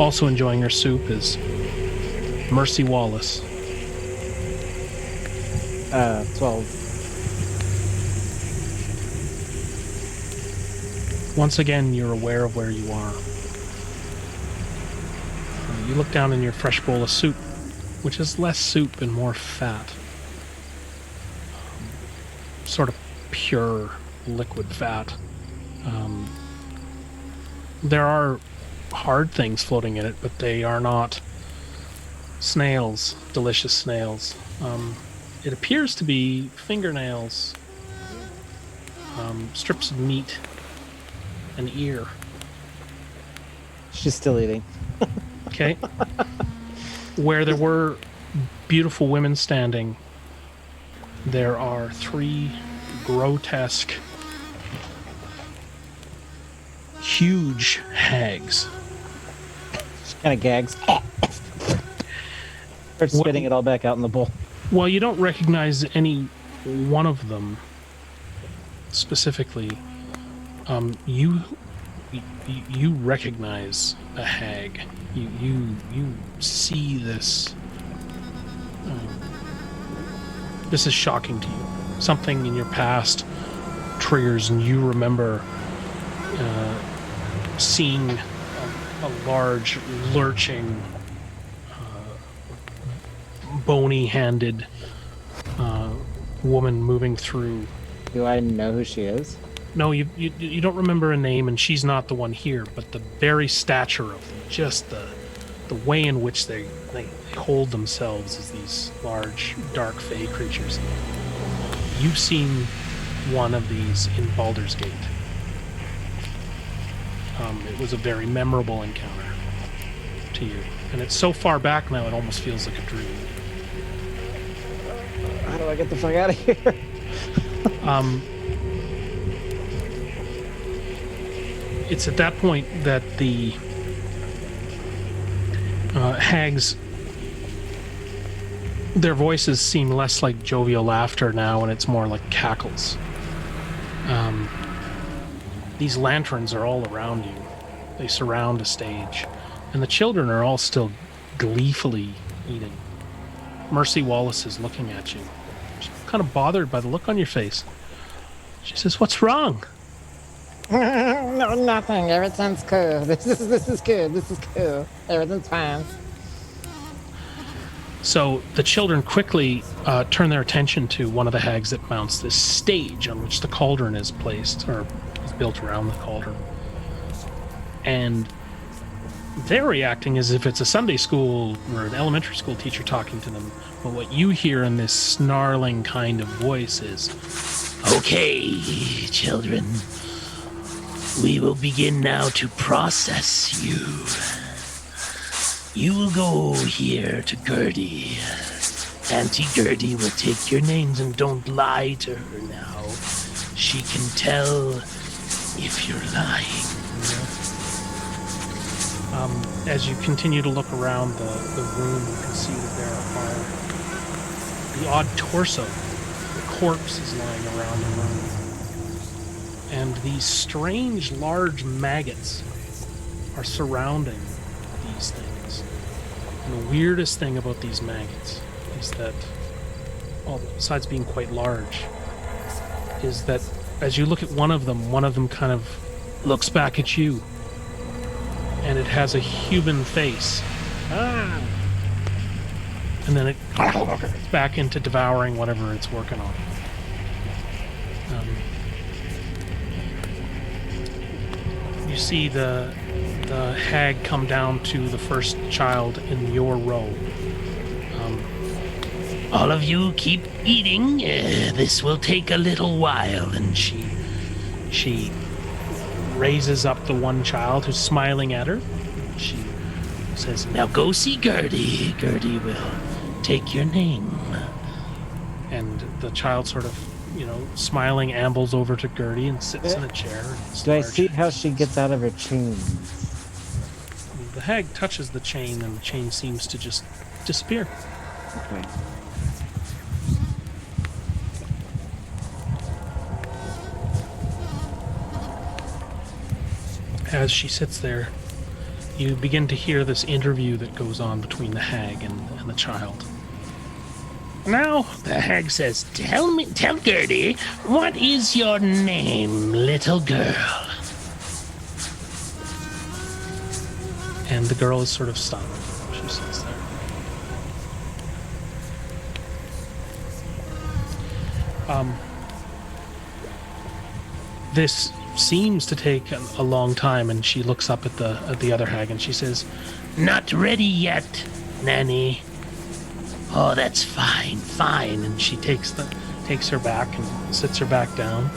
also enjoying her soup, is Mercy Wallace. 12. Once again, you're aware of where you are. You look down in your fresh bowl of soup, which is less soup and more fat. Sort of pure liquid fat. There are hard things floating in it, but they are not snails, delicious snails. It appears to be fingernails, strips of meat, an ear. She's still eating. Okay. Where there were beautiful women standing, there are three grotesque, huge hags. She kind of gags. Starts spitting it all back out in the bowl. Well, you don't recognize any one of them specifically. You recognize a hag. You see this. This is shocking to you. Something in your past triggers, and you remember seeing a large, lurching, bony-handed woman moving through. Do I know who she is? No, you don't remember a name, and she's not the one here, but the very stature of them, just the way in which they hold themselves as these large, dark fey creatures. You've seen one of these in Baldur's Gate. It was a very memorable encounter to you, and it's so far back now it almost feels like a dream. do I get the fuck out of here? It's at that point that the hags, their voices seem less like jovial laughter now, and it's more like cackles. These lanterns are all around you. They surround the stage, and the children are all still gleefully eating. Mercy Wallace is looking at you. She's kind of bothered by the look on your face. She says, "What's wrong?" No, nothing. Everything's cool. This is good. This is cool. Everything's fine. So the children quickly turn their attention to one of the hags that mounts this stage on which the cauldron is placed, or is built around the cauldron. And they're reacting as if it's a Sunday school or an elementary school teacher talking to them. But what you hear in this snarling kind of voice is, "Okay, children. We will begin now to process you. You will go here to Gertie. Auntie Gertie will take your names, and don't lie to her now. She can tell if you're lying." as you continue to look around the room, you can see that there are the odd torso, the corpse is lying around the room. And these strange, large maggots are surrounding these things. And the weirdest thing about these maggots is that, well, besides being quite large, is that as you look at one of them kind of looks back at you. And it has a human face. And then it back into devouring whatever it's working on. You see the hag come down to the first child in your row. All of you keep eating. This will take a little while. And she raises up the one child who's smiling at her. She says, "Now go see Gertie. Gertie will take your name." And the child sort of, smiling, ambles over to Gertie and sits in a chair. Do I see how she gets out of her chain? The hag touches the chain, and the chain seems to just disappear. Okay. As she sits there, you begin to hear this interview that goes on between the hag and the child. Now, the hag says, tell Gertie, what is your name, little girl?" And the girl is sort of stunned. She sits there. This seems to take a long time, and she looks up at the other hag and she says, "Not ready yet, Nanny." "Oh, that's fine. And she takes her back and sits her back down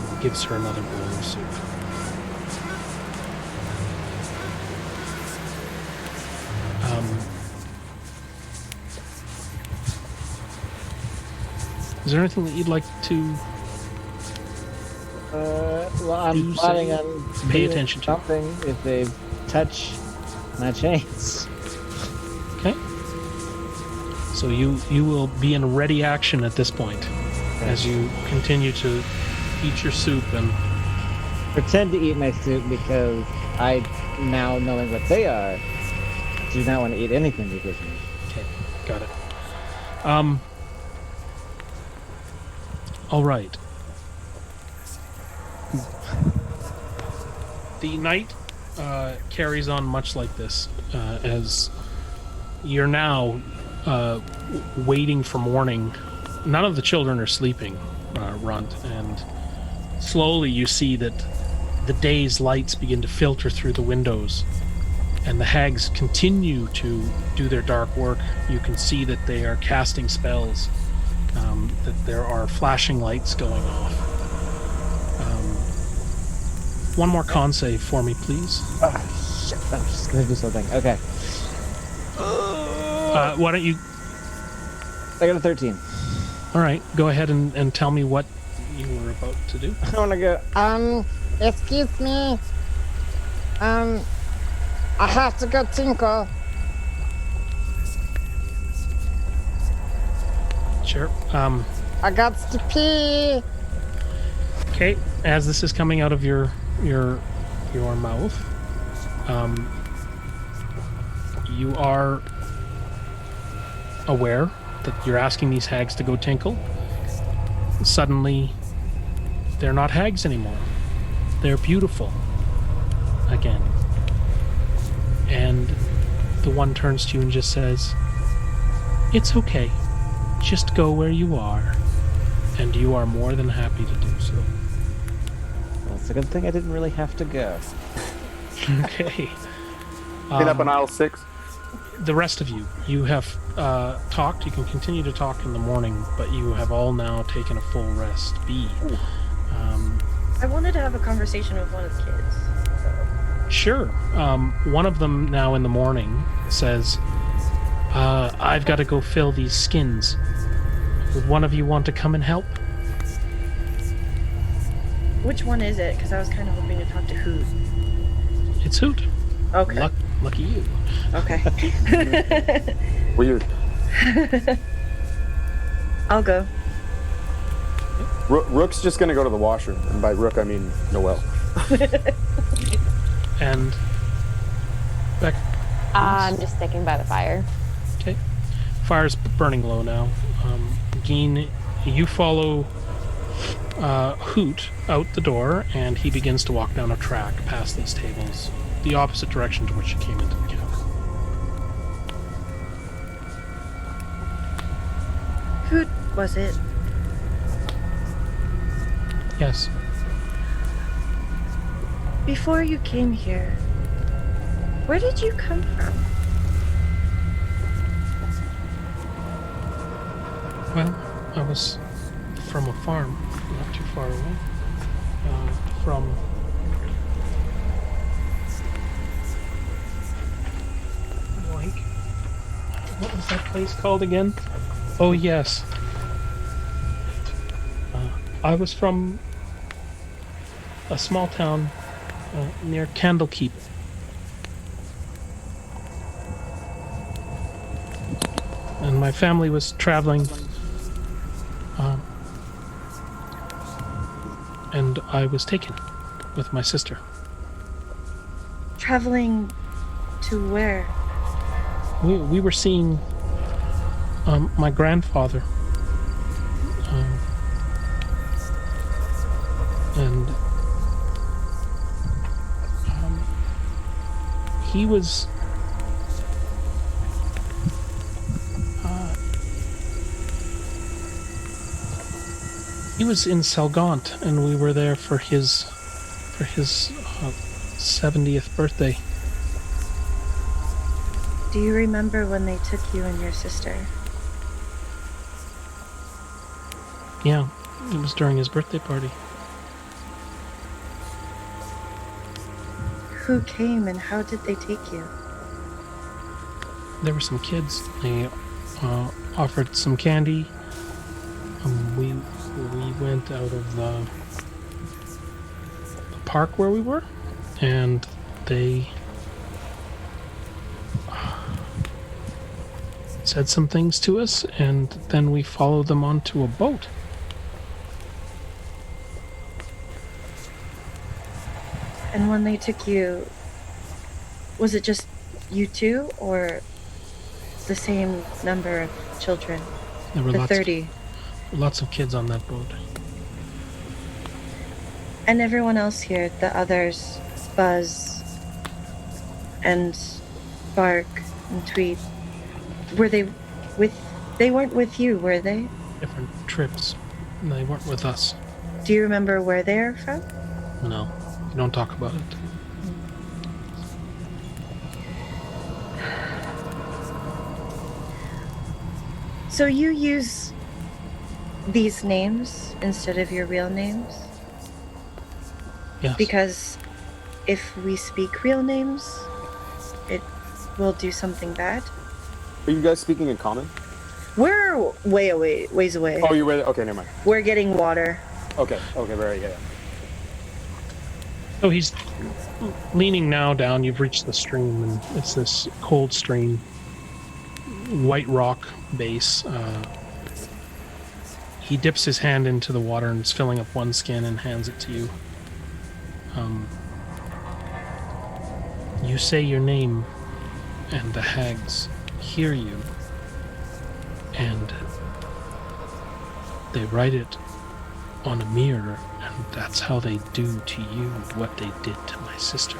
and gives her another bowl of soup. Is there anything that you'd like to Well, I'm planning on pay doing attention to? something if they touch my chains. Okay. So you will be in ready action at this point as you continue to eat your soup and Pretend to eat my soup because I, now knowing what they are, do not want to eat anything they give me. okay, got it. All right. The night carries on much like this, as you're now waiting for morning. None of the children are sleeping, Runt, and slowly you see that the day's lights begin to filter through the windows, and the hags continue to do their dark work. You can see that they are casting spells, that there are flashing lights going off. One more con save for me, please. Oh, shit. I'm just going to do something. Okay. Why don't you... I got a 13. All right, go ahead and tell me what you were about to do. I want to go. Excuse me. I have to go tinkle. Sure. I got to pee. Okay, as this is coming out of your mouth, you are aware that you're asking these hags to go tinkle. Suddenly, they're not hags anymore. They're beautiful again. And the one turns to you and just says, "It's okay. Just go where you are." And you are more than happy to do so. Well, it's a good thing I didn't really have to go. Okay. Clean up on aisle 6. The rest of you have talked. You can continue to talk in the morning, but you have all now taken a full rest. B. I wanted to have a conversation with one of the kids. Sure. One of them now in the morning says, I've got to go fill these skins. Would one of you want to come and help? Which one is it? Because I was kind of hoping to talk to Hoot. It's Hoot. Okay. Lucky you. Okay. Weird. I'll go. Rook's just gonna go to the washroom, and by Rook I mean Noelle. And Beck. I'm just sticking by the fire. Okay. Fire's burning low now. Geen, you follow Hoot out the door, and he begins to walk down a track past these tables, the opposite direction to which you came into the cavern. Hoot, was it? Yes. Before you came here, where did you come from? Well, I was from a farm, not too far away. From like, what was that place called again? Oh yes. I was from a small town near Candlekeep. And my family was traveling, and I was taken with my sister. Traveling to where? We were seeing my grandfather, and he was in Selgaunt, and we were there for his 70th birthday. Do you remember when they took you and your sister? Yeah, it was during his birthday party. Who came and how did they take you? There were some kids. They offered some candy. We went out of the park where we were, and they said some things to us, and then we followed them onto a boat. And when they took you, was it just you two or the same number of children? There were The 30. lots of kids on that boat. And everyone else here, the others, Buzz and Bark and Tweet, were they with... They weren't with you, were they? Different trips. And they weren't with us. Do you remember where they're from? No, we don't talk about it. So you use these names instead of your real names? Yes. Because if we speak real names, it will do something bad. Are you guys speaking in common? We're ways away. Oh, you were okay. Never mind. We're getting water. Okay. Very good. So he's leaning now down. You've reached the stream, and it's this cold stream, white rock base. He dips his hand into the water and is filling up one skin and hands it to you. You say your name, and the hags hear you, and they write it on a mirror, and that's how they do to you what they did to my sister.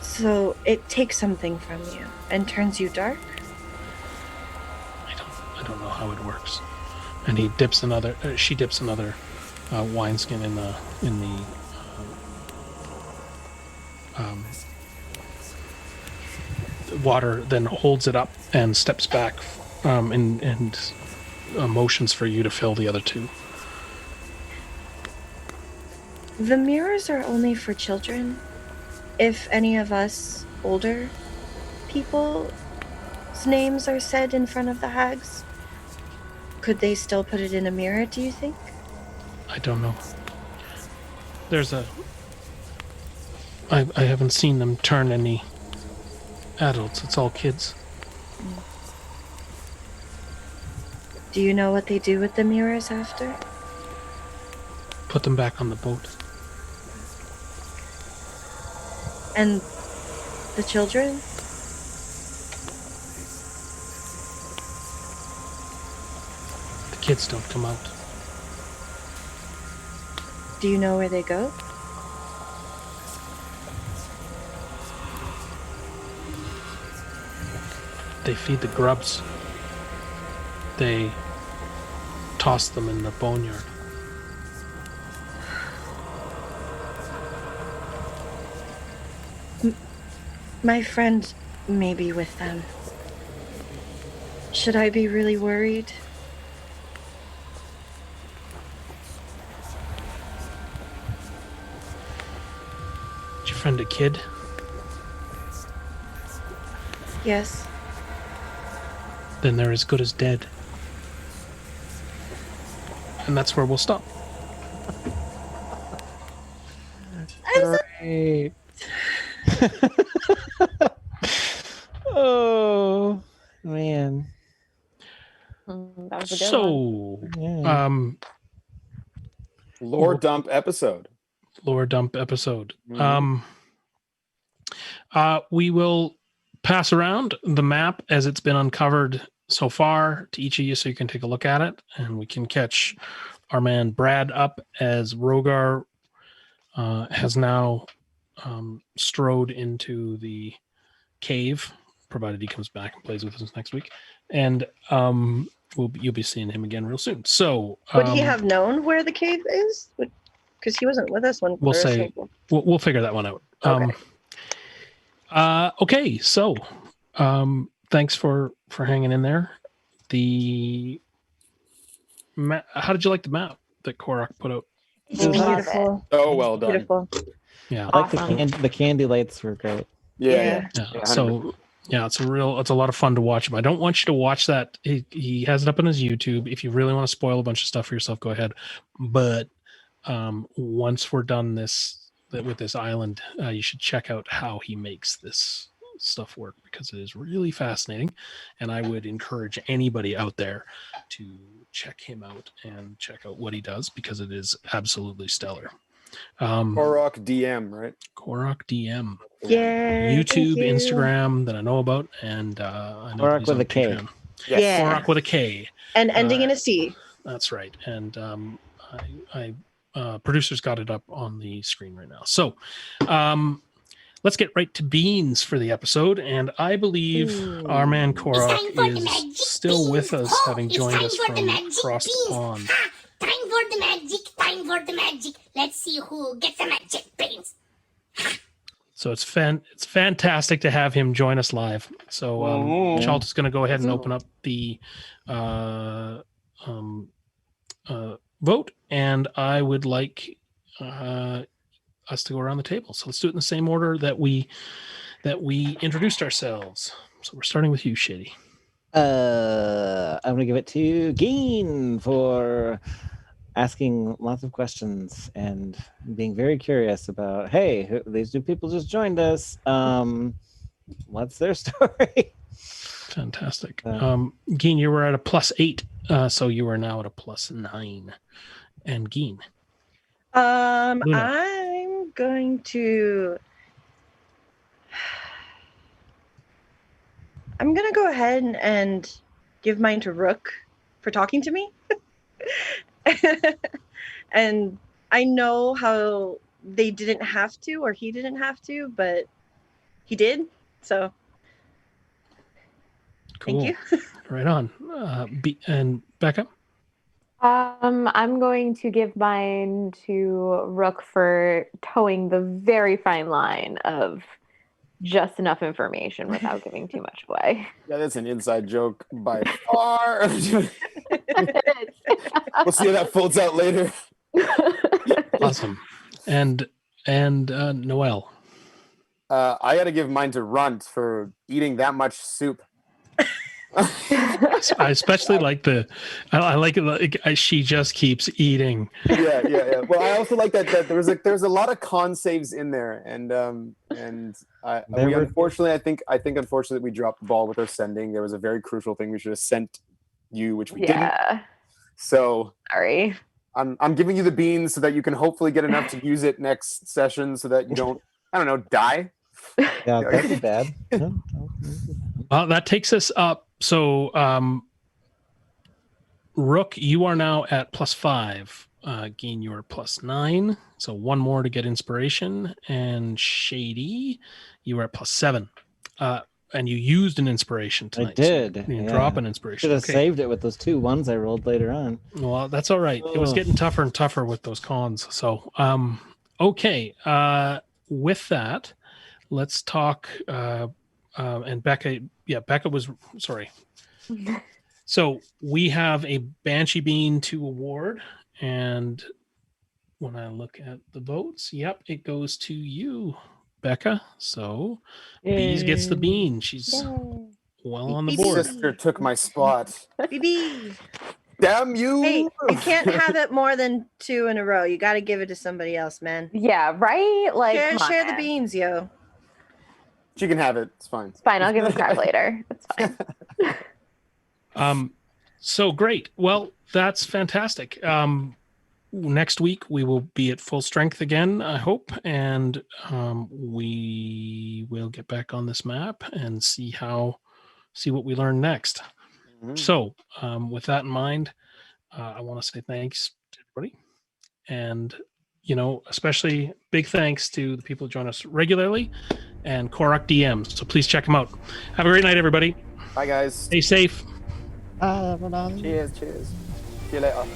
So it takes something from you and turns you dark? I don't know how it works. And he dips another. She dips another wineskin in the water, then holds it up and steps back, and motions for you to fill the other two. The mirrors are only for children. If any of us older people's names are said in front of the hags, could they still put it in a mirror, do you think? I don't know. There's a... I haven't seen them turn any adults. It's all kids. Do you know what they do with the mirrors after? Put them back on the boat. And the children? The kids don't come out. Do you know where they go? They feed the grubs. They toss them in the boneyard. My friend may be with them. Should I be really worried? Is your friend a kid? Yes. Then they're as good as dead. And that's where we'll stop. Great. Oh man. That was a good one. So, Yeah. Lore dump episode. lore dump episode. Mhm. We will pass around the map as it's been uncovered so far to each of you so you can take a look at it, and we can catch our man Brad up as Rogar has now strode into the cave, provided he comes back and plays with us next week, and you'll be seeing him again real soon. So Would he have known where the cave is? Because he wasn't with us when We'll Clarissa say- was- we'll figure that one out. Okay. Okay, so thanks for hanging in there. How did you like the map that Korak put out? It's It was beautiful. Oh, well done. Beautiful. Yeah, I like Awesome. the candy lights were great. Yeah. yeah. So yeah, it's a lot of fun to watch him. I don't want you to watch that. He has it up on his YouTube. If you really want to spoil a bunch of stuff for yourself, go ahead. But once we're done with this island, you should check out how he makes this stuff work, because it is really fascinating, and I would encourage anybody out there to check him out and check out what he does, because it is absolutely stellar. Korok DM, right? Korak DM, Yeah. YouTube, thank you. Instagram that I know about, and I know Korak that he's with on a K. Patreon. Yes. Yeah. Korak with a K. And ending in a C. That's right. And producer's got it up on the screen right now. So let's get right to beans for the episode. And I believe our man Korak It's time for the is magic still with beans. us, Oh, having it's joined time us for from the magic across the beans. pond. Ha, time for the magic, time for the magic. Let's see who gets the magic beans. So it's fantastic to have him join us live. So Chalt is going to go ahead and open up the vote, and I would like us to go around the table. So let's do it in the same order that we introduced ourselves. So we're starting with you, Shitty. I'm gonna give it to Geen for asking lots of questions and being very curious about. Hey, these new people just joined us. What's their story? Fantastic. Uh, Geen, you were at a +8, so you are now at a +9. And Geen. Luna. I'm going to. I'm gonna go ahead and give mine to Rook for talking to me. And I know how they didn't have to, or he didn't have to, but he did. So Cool. thank you. Right on. And Becca? I'm going to give mine to Rook for towing the very fine line of just enough information without giving too much away. Yeah, that's an inside joke by far. We'll see how that folds out later. Awesome. And Noel. I got to give mine to Runt for eating that much soup. I especially like I like it. Like, she just keeps eating. Yeah. Well, I also like that there's a lot of con saves in there, and we unfortunately, I think unfortunately we dropped the ball with our sending. There was a very crucial thing we should have sent you, which we didn't. So sorry. I'm giving you the beans so that you can hopefully get enough to use it next session, so that you don't, I don't know, die. Yeah, that'd be bad. Well, that takes us up. So, Rook, you are now at +5. Geen, you are +9. So one more to get inspiration. And Shady, you are at +7. And you used an inspiration tonight. I did. So you drop an inspiration. Should have saved it with those 2 ones I rolled later on. Well, that's all right. It was getting tougher and tougher with those cons. So, okay. With that, let's talk. And Becca, Becca was sorry. So we have a Banshee Bean to award, and when I look at the votes, it goes to you, Becca. So Bees gets the bean. She's well on the board. Sister took my spot. BB. Damn you! Hey, you can't have it more than 2 in a row. You got to give it to somebody else, man. Yeah, right? Like, share the beans, yo. She can have it. It's fine. It's fine. I'll give it to her later. It's fine. So great. Well, that's fantastic. Next week we will be at full strength again, I hope, and we will get back on this map and see what we learn next. Mm-hmm. So, with that in mind, I want to say thanks to everybody, and especially big thanks to the people who join us regularly and Korok DMs. So please check them out. Have a great night, everybody. Bye, guys. Stay safe. Bye, everyone. Cheers. See you later.